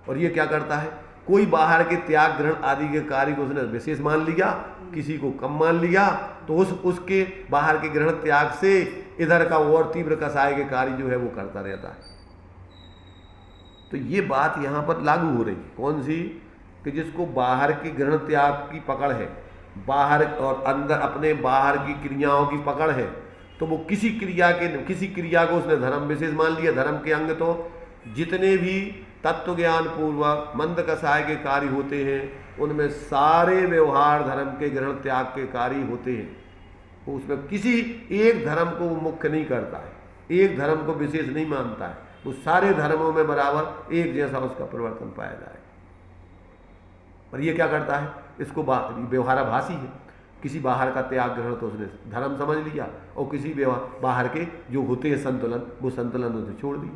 और ये क्या करता है, कोई बाहर के त्याग ग्रहण आदि के कार्य को उसने विशेष मान लिया, किसी को कम मान लिया, तो उसके बाहर के ग्रहण त्याग से इधर का और तीव्र कसाय के कार्य जो है वो करता रहता है। तो ये बात यहाँ पर लागू हो रही है। कौन सी? कि जिसको बाहर की ग्रहण त्याग की पकड़ है, बाहर और अंदर अपने बाहर की क्रियाओं की पकड़ है, तो वो किसी क्रिया को उसने धर्म विशेष मान लिया। धर्म के अंग तो जितने भी तत्व ज्ञान पूर्वक मंद कसाय के कार्य होते हैं उनमें सारे व्यवहार धर्म के ग्रहण त्याग के कार्य होते हैं। वो उसमें किसी एक धर्म को वो मुख्य नहीं करता है, एक धर्म को विशेष नहीं मानता है। वो सारे धर्मों में बराबर एक जैसा उसका परिवर्तन पाया जाए। और ये क्या करता है, इसको व्यवहाराभासी है। किसी बाहर का त्याग ग्रहण तो उसने धर्म समझ लिया और किसी बाहर के जो होते हैं संतुलन, वो संतुलन उसने छोड़ दिए।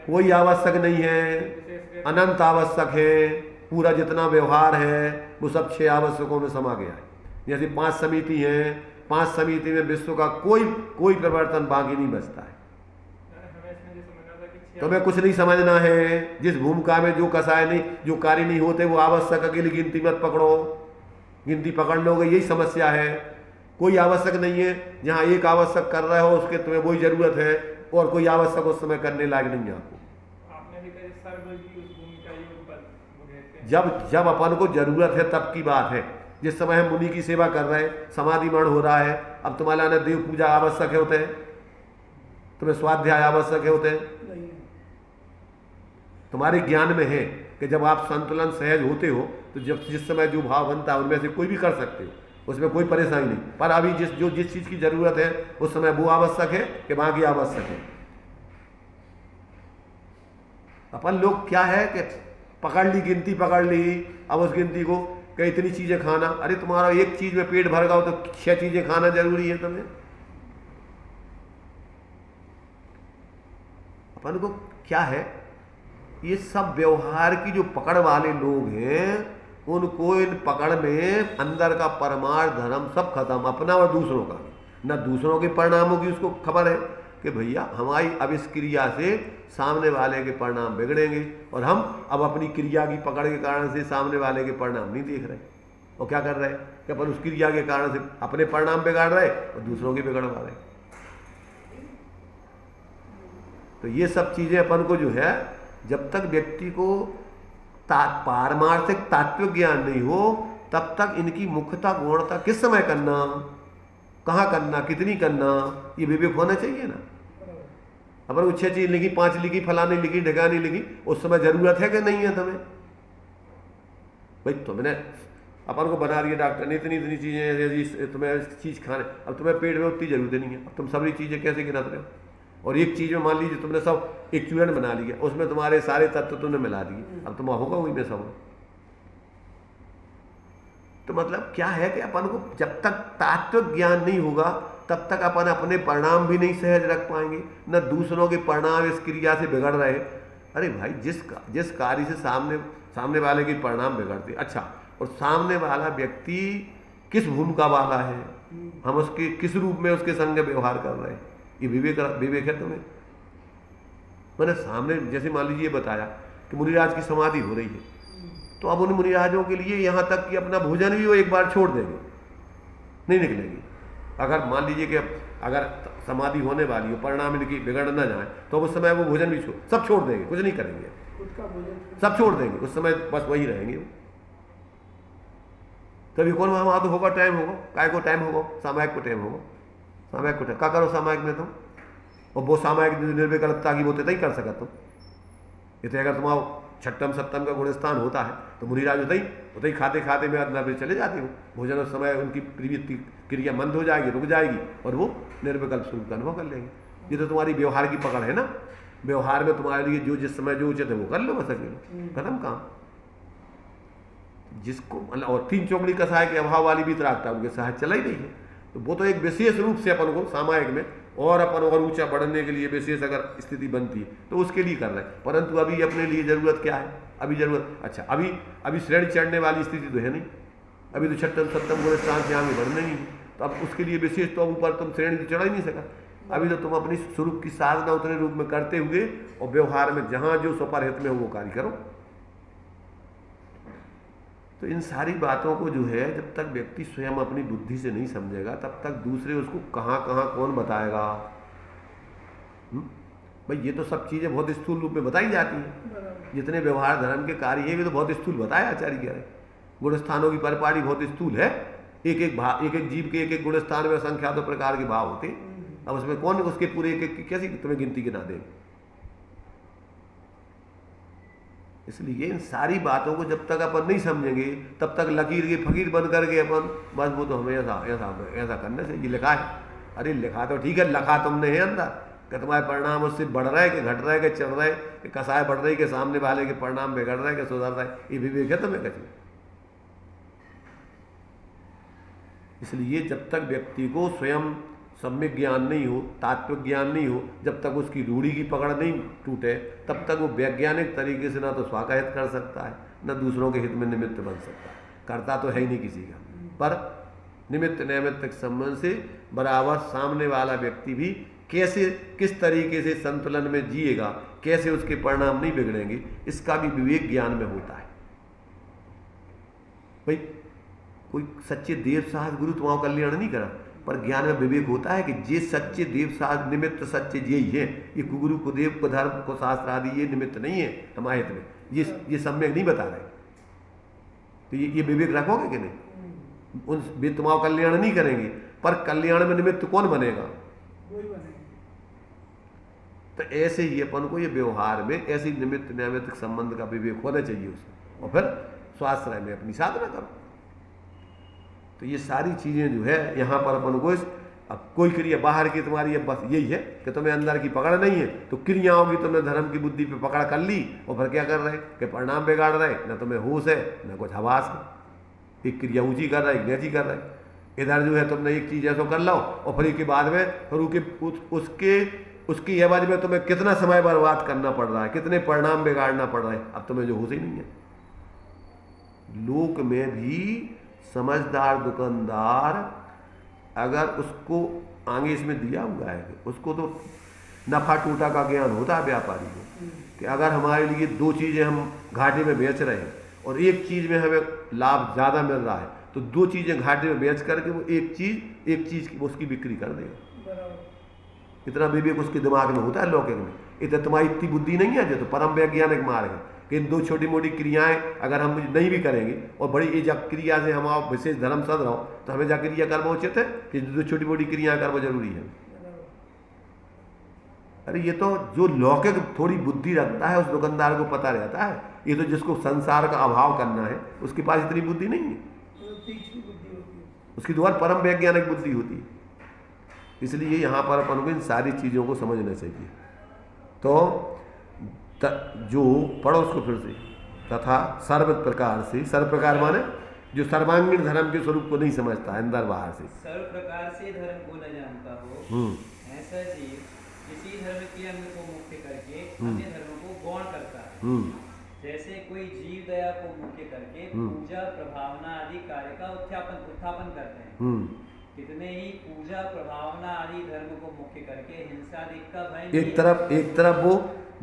कोई आवश्यक नहीं है, अनंत आवश्यक है। पूरा जितना व्यवहार है वो सब 6 आवश्यकों में समा गया है। जैसे 5 समिति हैं, 5 समिति में विश्व का कोई परिवर्तन बाकी नहीं बचता है। तुम्हें कुछ नहीं समझना है। जिस भूमिका में जो कसाय नहीं, जो कार्य नहीं होते वो आवश्यक अकेली गिनती मत पकड़ो। गिनती पकड़ लोगे यही समस्या है। कोई आवश्यक नहीं है, जहाँ एक आवश्यक कर रहे हो उसके तुम्हें वही जरूरत है और कोई आवश्यक उस समय करने लायक नहीं है आपको। जब अपन को जरूरत है तब की बात है। जिस समय हम मुनि की सेवा कर रहे हैं, समाधिमरण हो रहा है, अब तुम्हारे लिए देव पूजा आवश्यक होते हैं, तुम्हें स्वाध्याय आवश्यक होते हैं। तुम्हारे ज्ञान में है कि जब आप संतुलन सहज होते हो तो जब जिस समय जो भाव बनता है उनमें से कोई भी कर सकते हो, उसमें कोई परेशानी नहीं। पर अभी जिस चीज की जरूरत है उस समय वो आवश्यक है कि बाकी आवश्यक है। अपन लोग क्या है कि पकड़ ली, गिनती पकड़ ली, अब उस गिनती को कि इतनी चीजें खाना। अरे तुम्हारा एक चीज में पेट भर गया तो 6 चीजें खाना जरूरी है तुम्हें। अपन को क्या है, ये सब व्यवहार की जो पकड़ वाले लोग हैं उनको इन पकड़ में अंदर का परमार्थ धर्म सब खत्म, अपना और दूसरों का। न दूसरों के परिणामों की उसको खबर है कि भैया हमारी अब इस क्रिया से सामने वाले के परिणाम बिगड़ेंगे और हम अब अपनी क्रिया की पकड़ के कारण से सामने वाले के परिणाम नहीं देख रहे। और क्या कर रहे हैं कि अपन उस क्रिया के कारण से अपने परिणाम बिगाड़ रहे और दूसरों के बिगड़वा रहे। तो ये सब चीजें अपन को जो है, जब तक व्यक्ति को पारमार्थिक तात्विक ज्ञान नहीं हो तब तक इनकी मुख्यता गौणता किस समय करना, कहाँ करना, कितनी करना, ये विवेक होना चाहिए ना। अपन को 6 चीज लिखी, 5 लिखी, फलानी लिखी, ढिकानी लिखी, उस समय जरूरत है कि नहीं है तुम्हें? भाई तुमने अपन को बना दिया डॉक्टर ने इतनी चीजें, तुम्हें चीज खाने, अब तुम्हें पेट में उतनी जरूरत नहीं है, अब तुम सभी चीजें कैसे गिना रहे हो? और एक चीज़ में मान लीजिए तुमने सब एक चूर्ण बना लिया, उसमें तुम्हारे सारे तत्व तुमने मिला दिए, अब तुम होगा वही में सब। तो मतलब क्या है कि अपन को जब तक तात्विक ज्ञान नहीं होगा तब तक अपन अपने परिणाम भी नहीं सहज रख पाएंगे, न दूसरों के परिणाम इस क्रिया से बिगड़ रहे। अरे भाई जिस कार्य से सामने वाले के परिणाम बिगड़ते, अच्छा, और सामने वाला व्यक्ति किस भूमिका वाला है, हम उसके किस रूप में उसके संग व्यवहार कर रहे हैं, ये विवेक है तुम्हें। मैंने सामने जैसे मान लीजिए बताया कि मुनिराज की समाधि हो रही है, तो अब उन मुनिराजों के लिए यहाँ तक कि अपना भोजन भी वो एक बार छोड़ देंगे, नहीं निकलेंगे। अगर मान लीजिए कि अगर समाधि होने वाली हो, परिणाम इनकी बिगड़ न जाए, तो उस समय वो भोजन भी सब छोड़ देंगे, कुछ नहीं करेंगे, सब छोड़ देंगे, उस समय बस वही रहेंगे। कभी कौन वहाँ तो होगा, टाइम होगा, काय को टाइम होगा, सामायिक को टाइम होगा, सामायिक को टाइम क्या करो सामायिक में तुम, और वो सामायिक निर्विकल्पता की वो तो ही कर सकते तुम। ये तो अगर तुम्हारा छठम सप्तम का गुणस्थान होता है तो मुनिराज होता ही खाते खाते में अंदर में चले जाते हो, भोजन उस समय उनकी प्रवृत्ति क्रिया मंद हो जाएगी, रुक जाएगी, और वो निर्विकल्प स्वरूप का अनुभव कर लेंगे। ये तो तुम्हारी व्यवहार की पकड़ है ना, व्यवहार में तुम्हारे लिए जो जिस समय जो उचित है वो कर लो, बस अकेले खत्म काम। जिसको और 3 चौकड़ी कसाय के अभाव वाली भी तराकता उनके सहाय चला ही नहीं है, तो वो तो एक विशेष रूप से अपन को सामायिक में और अपन और ऊंचा बढ़ने के लिए विशेष अगर स्थिति बनती है तो उसके लिए कर रहे हैं। परंतु अभी अपने लिए जरूरत क्या है, अभी जरूरत, अच्छा अभी श्रेणी चढ़ने वाली स्थिति तो है नहीं, अभी तो छठम सप्तम गुणस्थान से आगे बढ़ने नहीं है, तो अब उसके लिए विशेष तो ऊपर तुम श्रेणी तो चढ़ ही नहीं सका। अभी तो तुम अपनी स्वरूप की साधना उतने रूप में करते हुए और व्यवहार में जहाँ जो स्वपरहित में हो वो कार्य करो। तो इन सारी बातों को जो है जब तक व्यक्ति स्वयं अपनी बुद्धि से नहीं समझेगा तब तक दूसरे उसको कहाँ कहाँ कौन बताएगा। भाई ये तो सब चीज़ें बहुत स्थूल रूप में बताई जाती हैं, जितने व्यवहार धर्म के कार्य है वे तो बहुत स्थूल बताया आचार्य कह रहे। गुणस्थानों की परिपाटी बहुत स्थूल है, एक एक जीव के एक गुणस्थान में असंख्यात प्रकार के भाव होते, अब उसमें कौन उसके पूरे एक कैसी तुम्हें गिनती गिना देगा। इसलिए इन सारी बातों को जब तक अपन नहीं समझेंगे तब तक लकीर के फकीर बन करके अपन बस वो तो हमें ऐसा करने से ये लिखा है। अरे लिखा तो ठीक है, लिखा तुमने है अंदर कि तुम्हारे परिणाम उससे बढ़ रहा है कि घट रहा है कि चढ़ रहा है कि कसाय बढ़ रही है कि सामने वाले के परिणाम बिगड़ रहा है कि सुधर रहा है, ये विवेक है तुम्हें कहीं। इसलिए जब तक व्यक्ति को स्वयं सम्यक ज्ञान नहीं हो, तात्विक ज्ञान नहीं हो, जब तक उसकी रूढ़ी की पकड़ नहीं टूटे तब तक वो वैज्ञानिक तरीके से ना तो स्वाका हित कर सकता है न दूसरों के हित में निमित्त बन सकता है। करता तो है ही नहीं किसी का, पर निमित्त नैमित्तिक संबंध से बराबर सामने वाला व्यक्ति भी कैसे किस तरीके से संतुलन में जिएगा, कैसे उसके परिणाम नहीं बिगड़ेंगे, इसका भी विवेक ज्ञान में होता है। भाई कोई सच्चे देव साहस गुरु तुम्हारा कल्याण नहीं करा, पर ज्ञान में विवेक होता है कि जे सच्चे देव साहस निमित्त सच्चे यही है, ये कुगुरु को देव को धर्म को शास्त्र आदि ये निमित्त नहीं है हमारे हित में, ये सम्यक नहीं बता रहे। तो ये विवेक रखोगे कि नहीं, उन वे तुम्हारा कल्याण नहीं करेंगे, पर कल्याण में निमित्त कौन बनेगा, तो ऐसे ही अपन को ये व्यवहार में ऐसी निमित्त नैमित्तिक संबंध का विवेक होना चाहिए उसमें, और फिर स्वाश्रय में अपनी साधना करो। तो ये सारी चीज़ें जो है यहाँ पर अपन को अब कोई क्रिया बाहर की तुम्हारी अब बस यही है कि तुम्हें अंदर की पकड़ नहीं है, तो क्रियाओं की तुमने धर्म की बुद्धि पे पकड़ कर ली और फिर क्या कर रहे कि परिणाम बिगाड़ रहे, न तुम्हें होश है न कुछ हवास है। एक क्रिया ऊँची कर रहा है, एक नीची कर रहा है। इधर जो है तुमने एक चीज़ ऐसा कर लो और फिर के बाद में फिर उसकी एवज में तुम्हें कितना समय बर्बाद करना पड़ रहा है, कितने परिणाम बिगाड़ना पड़ रहा है, अब तुम्हें जो होश ही नहीं है। लोक में भी समझदार दुकानदार अगर उसको आगे इसमें दिया हुआ है, उसको तो नफा टूटा का ज्ञान होता है व्यापारी को कि अगर हमारे लिए 2 चीज़ें हम घाटे में बेच रहे हैं और एक चीज़ में हमें लाभ ज़्यादा मिल रहा है, तो 2 चीज़ें घाटे में बेच करके वो एक चीज़ की उसकी बिक्री कर देगा। इतना विवेक उसके दिमाग में होता है लौकिक में। इतना तुम्हारी इतनी बुद्धि नहीं है जो तो परम वैज्ञानिक मार्ग है कि इन 2 छोटी मोटी क्रियाएं अगर हम नहीं भी करेंगे और बड़ी एक क्रिया से हम आप विशेष धर्म सद रहो तो हमें जा क्रिया कर्म उचित है कि 2 छोटी मोटी क्रिया कर्म जरूरी है। अरे ये तो जो लौकिक थोड़ी बुद्धि रखता है उस दुकानदार को पता रहता है, ये तो जिसको संसार का अभाव करना है उसके पास इतनी बुद्धि नहीं है, उसकी द्वारा परम वैज्ञानिक बुद्धि होती है। इसलिए यहाँ पर अपन को इन सारी चीज़ों को समझना चाहिए। तो जो पढ़ो उसको फिर से, तथा सर्व प्रकार से, सर्व प्रकार माने जो सर्वांगीण धर्म के स्वरूप को नहीं समझता अंदर बाहर से, सर्व प्रकार से धर्म को न जानता हो ऐसा जीव किसी धर्म के अंग को मुख्य करके अन्य धर्मों को गौण करता है। जैसे कोई जीव दया को मुख्य करके पूजा प्रभावना आदि कार्य का उत्थापन करते हैं, कितने ही पूजा प्रभावना आदि धर्म को मुख्य करके हिंसा आदि का भय एक तरफ वो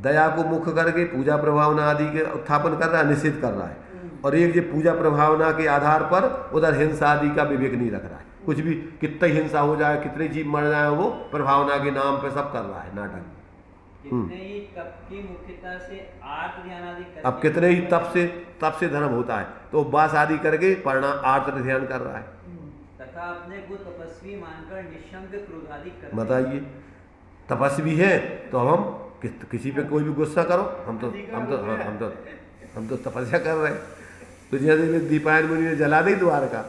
दया को मुख्य करके पूजा प्रभावना आदि के उत्थापन कर रहा है, निषेध कर रहा है, और एक जो पूजा प्रभावना के आधार पर उधर हिंसा आदि का विवेक नहीं रख रहा है। कुछ भी कितनी हिंसा हो जाए, कितने जीव मर जाए, वो प्रभावना के नाम पे सब कर रहा है नाटक। कितने ही तप की मुख्यता से आर्त ध्यान आदि अब कितने ही तप से धर्म होता है, तो उपवास आदि करके परिणाम आर्त ध्यान कर रहा है, तथा अपने को तपस्वी मानकर निशंक क्रोध आदि करते हैं। बताइए तपस्वी है तो हम किसी पे कोई भी गुस्सा करो, हम तो तपस्या कर रहे हैं। तो जैसे दीपायन मुनि ने जला दी द्वारका,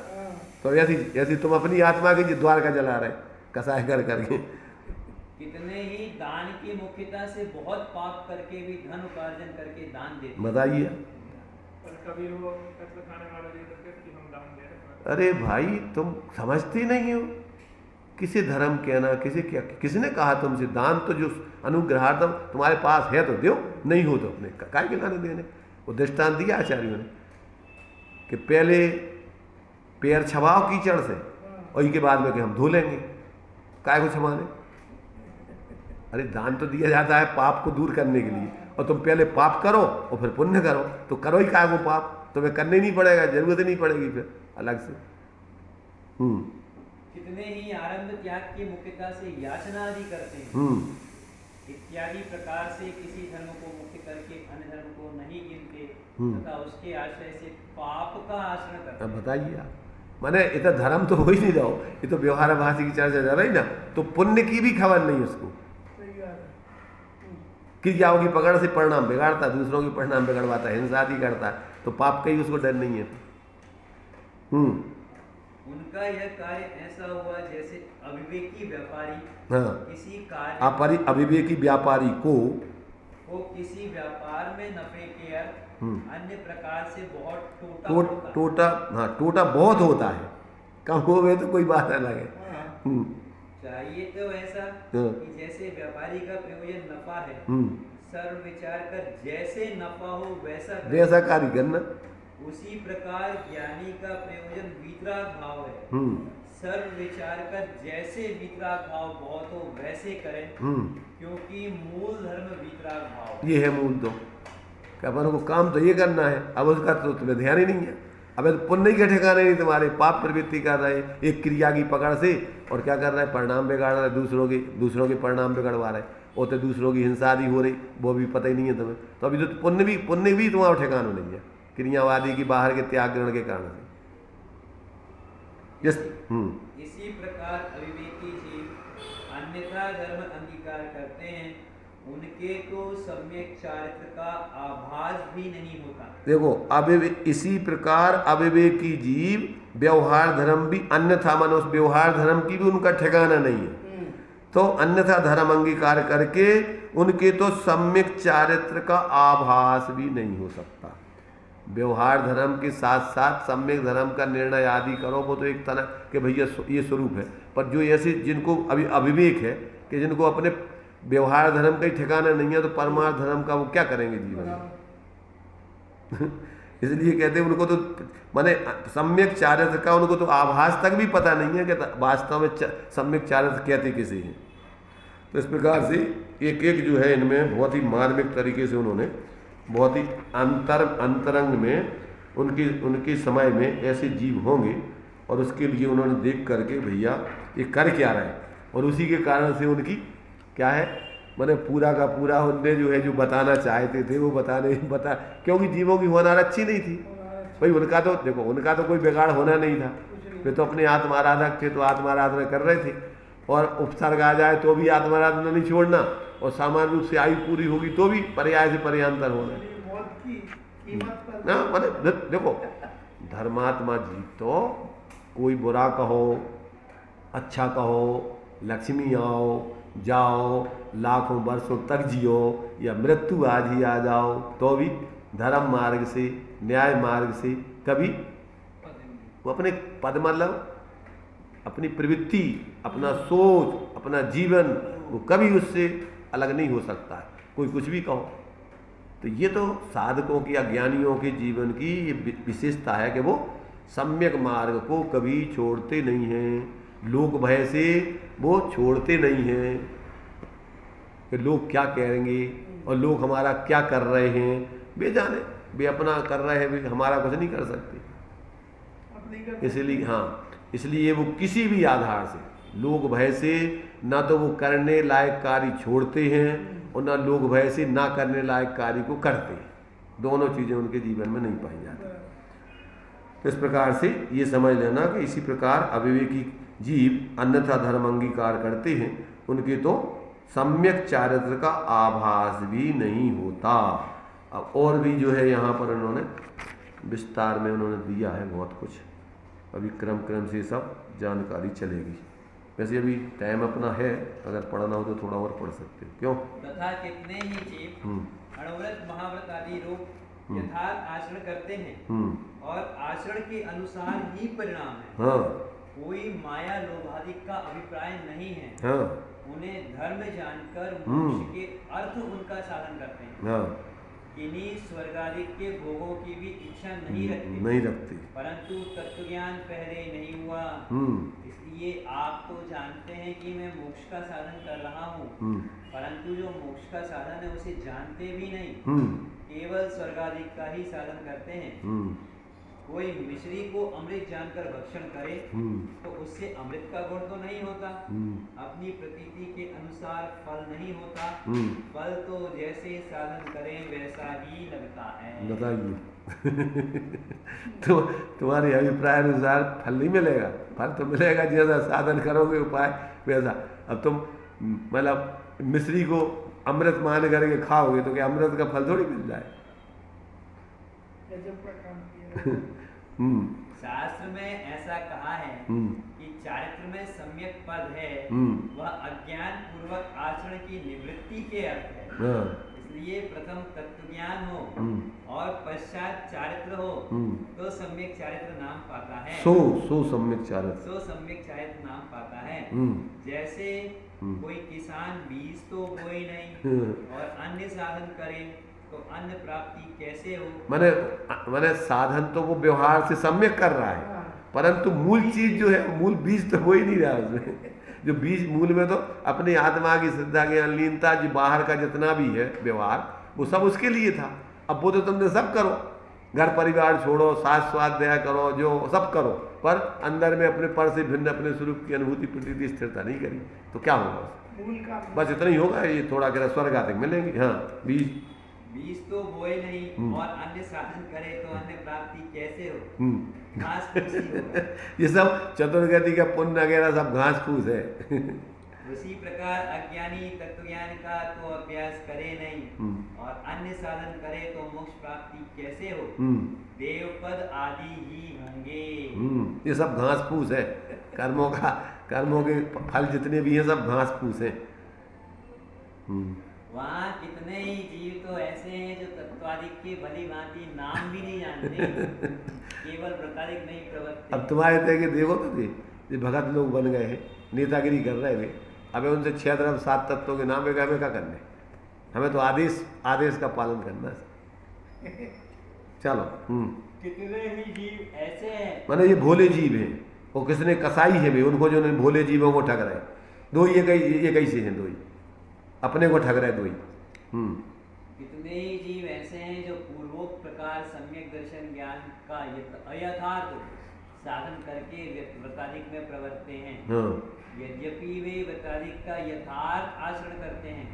तो ऐसी तुम अपनी आत्मा की द्वारका जला रहे कसाय कर करके। कितने ही दान की मुख्यता से बहुत पाप करके भी धन उपार्जन करके दान देते। बताइए। कभी वो खाने वाला कि हम दान दे रहे हैं। अरे भाई तुम समझते नहीं हो, किसी धर्म कहना किसने कहा तुमसे दान तो जो अनुग्रहार्थम तुम्हारे पास है तो दो, नहीं हो तो अपने काय के लाने देने। वो दृष्टांत दिया आचार्यों ने कि पहले पैर छबाओ कीचड़ से और इनके बाद में कि हम धो लेंगे, काय को छबाने। अरे दान तो दिया जाता है पाप को दूर करने के लिए, और तुम पहले पाप करो और फिर पुण्य करो, तो करो ही काय को पाप, तुम्हें करने नहीं पड़ेगा, जरूरत ही नहीं पड़ेगी फिर अलग से। कितने ही आरंभ त्याग की मुख्यता से याचना आदि करते हैं, इत्यादि प्रकार से किसी धर्म को मुख्य करके अन्य धर्म को नहीं गिनते तथा उसके आश्रय से पाप का आचरण करते हैं। बताइए माने इतना धर्म तो हो ही नहीं रहो, ये तो व्यवहार भाषी की चर्चा चल रही ना, तो पुण्य की भी खबर नहीं उसको। क्रियाओं की पकड़ से परिणाम बिगाड़ता, दूसरों की परिणाम बिगड़वाता, हिंसा आदि करता, तो पाप का ही उसको डर नहीं है। उनका यह कार्य ऐसा हुआ जैसे अविवेकी व्यापारी किसी कार्य अविवेकी व्यापारी को किसी व्यापार में नफे के अर्थ अन्य प्रकार से बहुत टोटा बहुत होता है, कम हो गए तो कोई बात अलग है। चाहिए तो ऐसा कि जैसे व्यापारी का प्रयोजन नफा है, सर्व विचार कर जैसे नफा हो वैसा कार्य करना, उसी प्रकार ज्ञानी का प्रयोजन वीतराग भाव है, सर्व विचार कर जैसे वीतराग भाव बहुत हो वैसे करें, क्योंकि मूल धर्म वीतराग भाव ये है मूल। तो क्या अपन को काम तो ये करना है, अब उसका तो तुम्हें ध्यान ही नहीं है। अब तो पुण्य के ठिकाने नहीं, तुम्हारे पाप प्रवृत्ति कर रहे, एक क्रिया की पकड़ से, और क्या कर रहे हैं परिणाम बिगाड़ रहे, दूसरों के परिणाम बिगड़वा रहे, और तो दूसरों की हिंसा आदि हो रही, वो भी पता ही नहीं है तुम्हें। तो अभी तो पुण्य भी तुम्हारा ठिकाना नहीं है, क्रियावादी की बाहर के त्याग ग्रहण के कारण से। इसी प्रकार अविवेकी जीव अन्यथा धर्म अंगीकार करते हैं, उनके को सम्यक चारित्र का आभास भी नहीं होता। देखो इसी प्रकार अविवेकी जीव व्यवहार धर्म भी अन्यथा मनुष्य व्यवहार धर्म की भी उनका ठिकाना नहीं है, तो अन्यथा धर्म अंगीकार करके उनके तो सम्यक चारित्र का आभास भी नहीं हो सकता। व्यवहार धर्म के साथ साथ सम्यक धर्म का निर्णय आदि करो, वो तो एक तरह के भैया ये स्वरूप है, पर जो ऐसे जिनको अभी अविवेक है कि जिनको अपने व्यवहार धर्म का ही ठिकाना नहीं है, तो परमार्थ धर्म का वो क्या करेंगे जीवन में। इसलिए कहते हैं उनको तो माने सम्यक चारित्र का उनको तो आभास तक भी पता नहीं है कि वास्तव में सम्यक चारित्र कहते किसे हैं। तो इस प्रकार से एक एक जो है इनमें बहुत ही मार्मिक तरीके से उन्होंने बहुत ही अंतरंग में उनके समय में ऐसे जीव होंगे, और उसके लिए उन्होंने देख करके भैया ये कर क्या रहे, और उसी के कारण से उनकी क्या है मैंने पूरा का पूरा उनने जो है जो बताना चाहते थे वो बता क्योंकि जीवों की होनार अच्छी नहीं थी भाई। उनका तो देखो उनका तो कोई बिगाड़ होना नहीं था, वे तो अपने आत्माराधक थे, तो आत्माराधना कर रहे थे, और उपसर्ग आ जाए तो भी आत्माराधना नहीं छोड़ना, और सामान्य रूप से आयु पूरी होगी तो भी पर्याय से पर्यांतर होना। मैंने देखो धर्मात्मा जीव तो कोई बुरा कहो अच्छा कहो लक्ष्मी आओ जाओ, लाखों वर्षों तक जियो, या मृत्यु आज ही आ जाओ, तो भी धर्म मार्ग से, न्याय मार्ग से कभी वो अपने पद मतलब अपनी प्रवृत्ति, अपना सोच, अपना जीवन, वो कभी उससे अलग नहीं हो सकता है, कोई कुछ भी कहो। तो ये तो साधकों की, अज्ञानियों के जीवन की ये विशेषता है कि वो सम्यक मार्ग को कभी छोड़ते नहीं हैं, लोक भय से वो छोड़ते नहीं हैं कि लोग क्या कहेंगे और लोग हमारा क्या कर रहे हैं, वे जाने, वे अपना कर रहे हैं, वे हमारा कुछ नहीं कर सकते। इसलिए हाँ, इसलिए वो किसी भी आधार से, लोग भय से ना तो वो करने लायक कार्य छोड़ते हैं और ना लोग भय से ना करने लायक कार्य को करते हैं, दोनों चीज़ें उनके जीवन में नहीं पाई जाती। तो इस प्रकार से ये समझ लेना कि इसी प्रकार अविवेकी जीव अन्यथा धर्म अंगीकार करते हैं, उनके तो सम्यक चारित्र का आभास भी नहीं होता। अब और भी जो है यहाँ पर उन्होंने विस्तार में उन्होंने दिया है बहुत कुछ, अभी क्रम क्रम से सब जानकारी चलेगी। वैसे अभी टाइम अपना है, अगर पढ़ना हो तो थोड़ा और पढ़ सकते हो। क्यों? तथा कितने ही जीव अणुव्रत महाव्रत आदि रूप यथार्थ आचरण करते हैं और आचरण के अनुसार ही परिणाम है। हाँ, कोई माया लोभादिक का अभिप्राय नहीं है। हाँ, उन्हें धर्म जानकर मोक्ष के अर्थ उनका साधन करते हैं। हाँ, किन्हीं स्वर्गादिक के भोगों की भी इच्छा नहीं रखते, नहीं रखती, परंतु तत्वज्ञान पहले नहीं हुआ, इसलिए आप तो जानते हैं कि मैं मोक्ष का साधन कर रहा हूँ, परंतु जो मोक्ष का साधन है उसे जानते भी नहीं, केवल स्वर्गादिक का ही साधन करते हैं। कोई मिश्री को अमृत जानकर भक्षण करे तो उससे अमृत का गुण तो नहीं होता, अपनी प्रतीति के अनुसार फल नहीं होता, फल तो जैसे साधन करें वैसा ही लगता है। बताइए तो तुम्हारे अभिप्राय अनुसार फल नहीं मिलेगा, फल तो मिलेगा जैसा साधन करोगे उपाय वैसा। अब तुम मतलब मिश्री को अमृत मान करके खाओगे तो क्या अमृत का फल थोड़ी मिल जाए? शास्त्र में ऐसा कहा है कि चारित्र में सम्यक पद है, वह अज्ञान पूर्वक आचरण की निवृत्ति के अर्थ है। इसलिए प्रथम तत्व ज्ञान हो और पश्चात चारित्र हो तो सम्यक चारित्र नाम पाता है। सो सम्यक चारित्र नाम पाता है। जैसे कोई किसान बीज तो बोए नहीं और अन्य साधन करे तो अन्न प्राप्ति कैसे हो? मैंने साधन तो वो व्यवहार से सम्यक कर रहा है, परंतु मूल चीज जो है, मूल बीज तो हो ही नहीं रहा उसमें। जो बीज मूल में तो अपनी आत्मा की श्रद्धा ज्ञान लीनता, जो बाहर का जितना भी है व्यवहार, वो सब उसके लिए था। अब वो तो तुमने सब करो, घर परिवार छोड़ो, साथ स्वाध्याय करो, जो सब करो, पर अंदर में अपने पर से भिन्न अपने स्वरूप की अनुभूति प्रतीति स्थिरता नहीं करी, तो क्या होगा? बस इतना ही होगा। ये थोड़ा कह स्वर्ग आते मिलेंगे। हाँ, बीज तो बोए नहीं और अन्य साधन करे तो अन्य प्राप्ति कैसे हो? घास फूस ही होगा। ये सब चतुर्गति का पुण्य वगैरह सब घास फूस है। उसी प्रकार अज्ञानी तत्वज्ञान का तो अभ्यास करे नहीं और अन्य साधन करे तो मोक्ष प्राप्ति कैसे हो? देवपद आदि ही होंगे। ये सब घास फूस है, कर्मों के फल जितने भी हैं सब घास फूस है। वहाँ कितने ही जीव तो ऐसे हैं जो तत्वादिक के भली भांति नाम भी नहीं जानते, केवल व्रतादिक नहीं प्रवृत्ति। अब तुम्हारे थे कि देखो तो थे, ये भगत लोग बन गए हैं, नेतागिरी कर रहे थे। अब उनसे 6 तरफ 7 तत्वों के नाम है, हमें क्या करने? हमें तो आदेश का पालन करना है। चलो। कितने ही जीव ऐसे हैं, माने ये भोले जीव हैं, वो किसने कसाई है भाई, उनको जो भोले जीवों को ठग रहे, दो ये कैसे हैं, दो ही अपने को ठग रहे, दो ही। कितने ही जीव ऐसे हैं जो पूर्वोक्त प्रकार सम्यक दर्शन ज्ञान का अयथार्थ साधन करके व्रतादिक में प्रवर्तते हैं। यद्यपि वे व्रतादिक का यथार्थ आचरण करते हैं,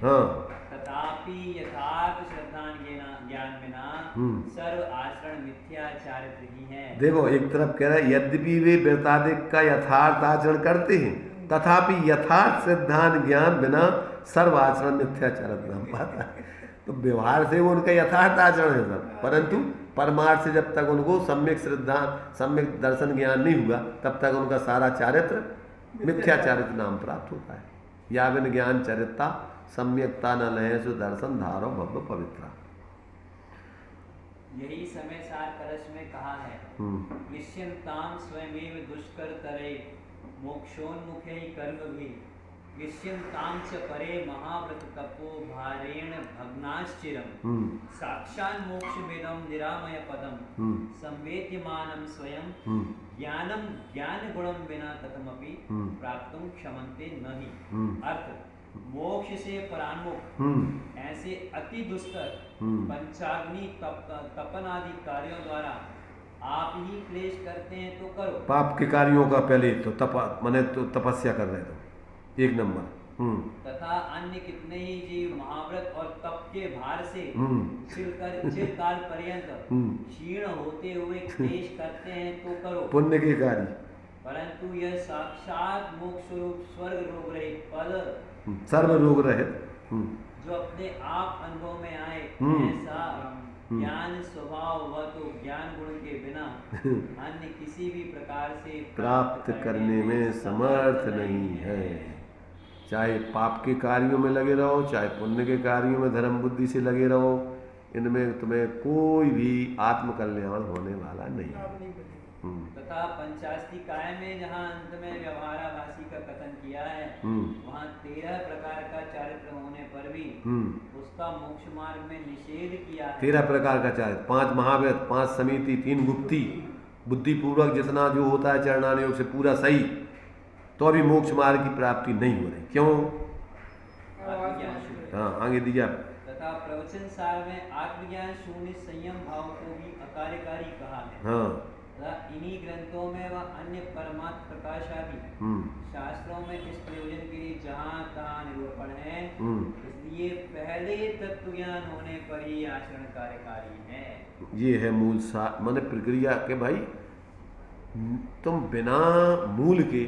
तथापि यथार्थ श्रद्धा ज्ञान बिना सर्व आचरण मिथ्याचारित्र ही है। देखो, एक तरफ कह रहा है यद्यपि वे व्रतादिक का यथार्थ आचरण करते हैं, तथापि यथार्थ सिद्धांत ज्ञान बिना सर्व आचरण मिथ्याचारित्र नाम पाता है। तो व्यवहार से वो उनका यथार्थ आचरण है सब, परंतु परमार्थ से जब तक उनको सम्यक श्रद्धा, सम्यक दर्शन ज्ञान नहीं हुआ, तब तक उनका सारा चारित्र मिथ्याचारित नाम प्राप्त होता है। या बिन ज्ञान चरिता सम्यकता न लहे सो दर्शन धारो भव्य पवित्रा। यही समय सार कलश में कहा है, विष्यंताम स्वयमेव दुष्कर तरे मोक्षोन्मुखे कर्म भी विष्यंताम च परे महाव्रत तपो भारेण भग्नाश्चिरम साक्षान् मोक्षमेदं निरामय पदम संवेद्यमानं स्वयं ज्ञानम ज्ञान गुणम बिना ततमपि प्राप्तुं क्षमन्ते नहि। अर्थ, मोक्ष से परान्मुख ऐसे अति दुस्तर पंचाग्नि तपन आदि कार्यों द्वारा आप ही क्लेश करते हैं तो करो। पाप के कार्यों का पहले तो तपस्या कर रहे थे, एक नंबर। तथा अन्य कितने ही जीव महाव्रत और तप के भार से चिरकाल पर्यंत क्षीण होते हुए क्लेश करते हैं तो करो पुण्य के कार्य। परंतु यह साक्षात मोक्ष स्वरूप स्वर्ग रोग रहित पद सर्व रोग रहित जो अपने आप अनुभव में आए ऐसा ज्ञान स्वभाव व तो ज्ञान गुण के बिना अन्य किसी भी प्रकार से प्राप्त करने में समर्थ नहीं है। चाहे पाप के कार्यों में लगे रहो, चाहे पुण्य के कार्यों में धर्म बुद्धि से लगे रहो, इनमें तुम्हें कोई भी आत्म कल्याण होने वाला नहीं। तथा पंचास्तिकाय में जहाँ अंत में व्यवहाराभासी का कथन किया है, वहाँ 13 प्रकार का चारित्र होने पर भी उसका मोक्ष मार्ग में निषेध किया है। 13 प्रकार का चारित्र, 5 महाव्रत, 5 समिति, 3 गुप्ती, बुद्धिपूर्वक जितना जो होता है चरणान योग से पूरा सही, तो अभी मोक्ष मार्ग की प्राप्ति नहीं हो रही। क्यों? हाँ, आगे दीजिए। तथा प्रवचन सार में आत्मज्ञान शून्य संयम भाव को भी अकार्यकारी कहा है। हाँ, इन्हीं ग्रंथों में व अन्य परमात्म प्रकाश आदि शास्त्रों में इस प्रयोजन के लिए जहाँ तहाँ निरूपण है, इसलिए पहले तत्व ज्ञान होने पर ही आचरण कार्यकारी है। ये है मूल माने प्रक्रिया के भाई, तुम बिना मूल के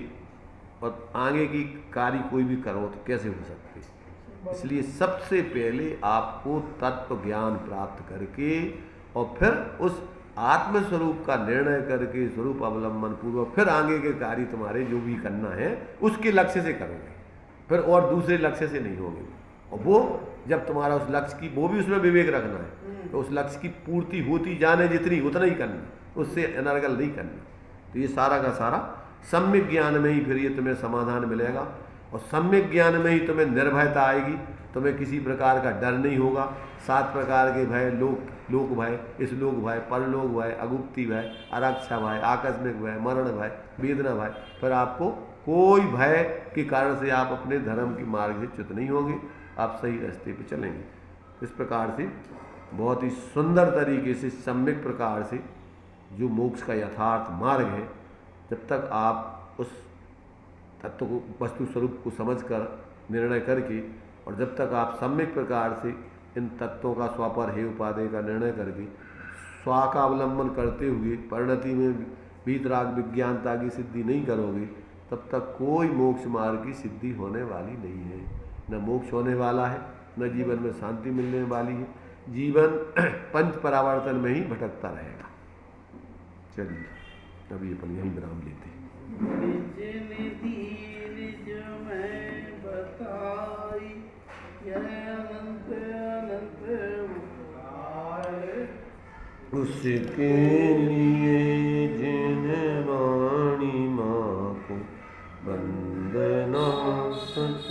और आगे की कार्य कोई भी करो तो कैसे हो सकते। इसलिए सबसे पहले आपको तत्व ज्ञान प्राप्त करके और फिर उस आत्म स्वरूप का निर्णय करके स्वरूप अवलंबन पूर्वक फिर आगे के कार्य तुम्हारे जो भी करना है उसके लक्ष्य से करोगे, फिर और दूसरे लक्ष्य से नहीं होगे। और वो जब तुम्हारा उस लक्ष्य की, वो भी उसमें विवेक रखना है, तो उस लक्ष्य की पूर्ति होती जाने जितनी उतना ही करना, उससे अनर्गल नहीं करना। तो ये सारा का सारा सम्यक ज्ञान में ही फिर ये तुम्हें समाधान मिलेगा, और सम्यक ज्ञान में ही तुम्हें निर्भयता आएगी, तुम्हें किसी प्रकार का डर नहीं होगा। 7 प्रकार के भय, लोक भय, इसलोक भय, परलोक भय, अगुप्ति भय, आरक्षा भय, आकस्मिक भय, मरण भय, वेदना भय, फिर आपको कोई भय के कारण से आप अपने धर्म के मार्ग से च्युत नहीं होंगे, आप सही रास्ते पे चलेंगे। इस प्रकार से बहुत ही सुंदर तरीके से सम्यक प्रकार से जो मोक्ष का यथार्थ मार्ग है, जब तक आप उस तत्व को, वस्तु स्वरूप को समझकर निर्णय करके, और जब तक आप सम्यक प्रकार से इन तत्वों का स्वपर हे उपादेय का निर्णय करके स्वा का अवलंबन करते हुए परिणति में वीतराग विज्ञानता की सिद्धि नहीं करोगे, तब तक कोई मोक्ष मार्ग की सिद्धि होने वाली नहीं है। न मोक्ष होने वाला है, न जीवन में शांति मिलने वाली है। जीवन पंच परावर्तन में ही भटकता रहेगा। चलिए अभी अपन यहीं विराम लेते हैं। उसके लिए जिन वाणी माँ को वंदना सच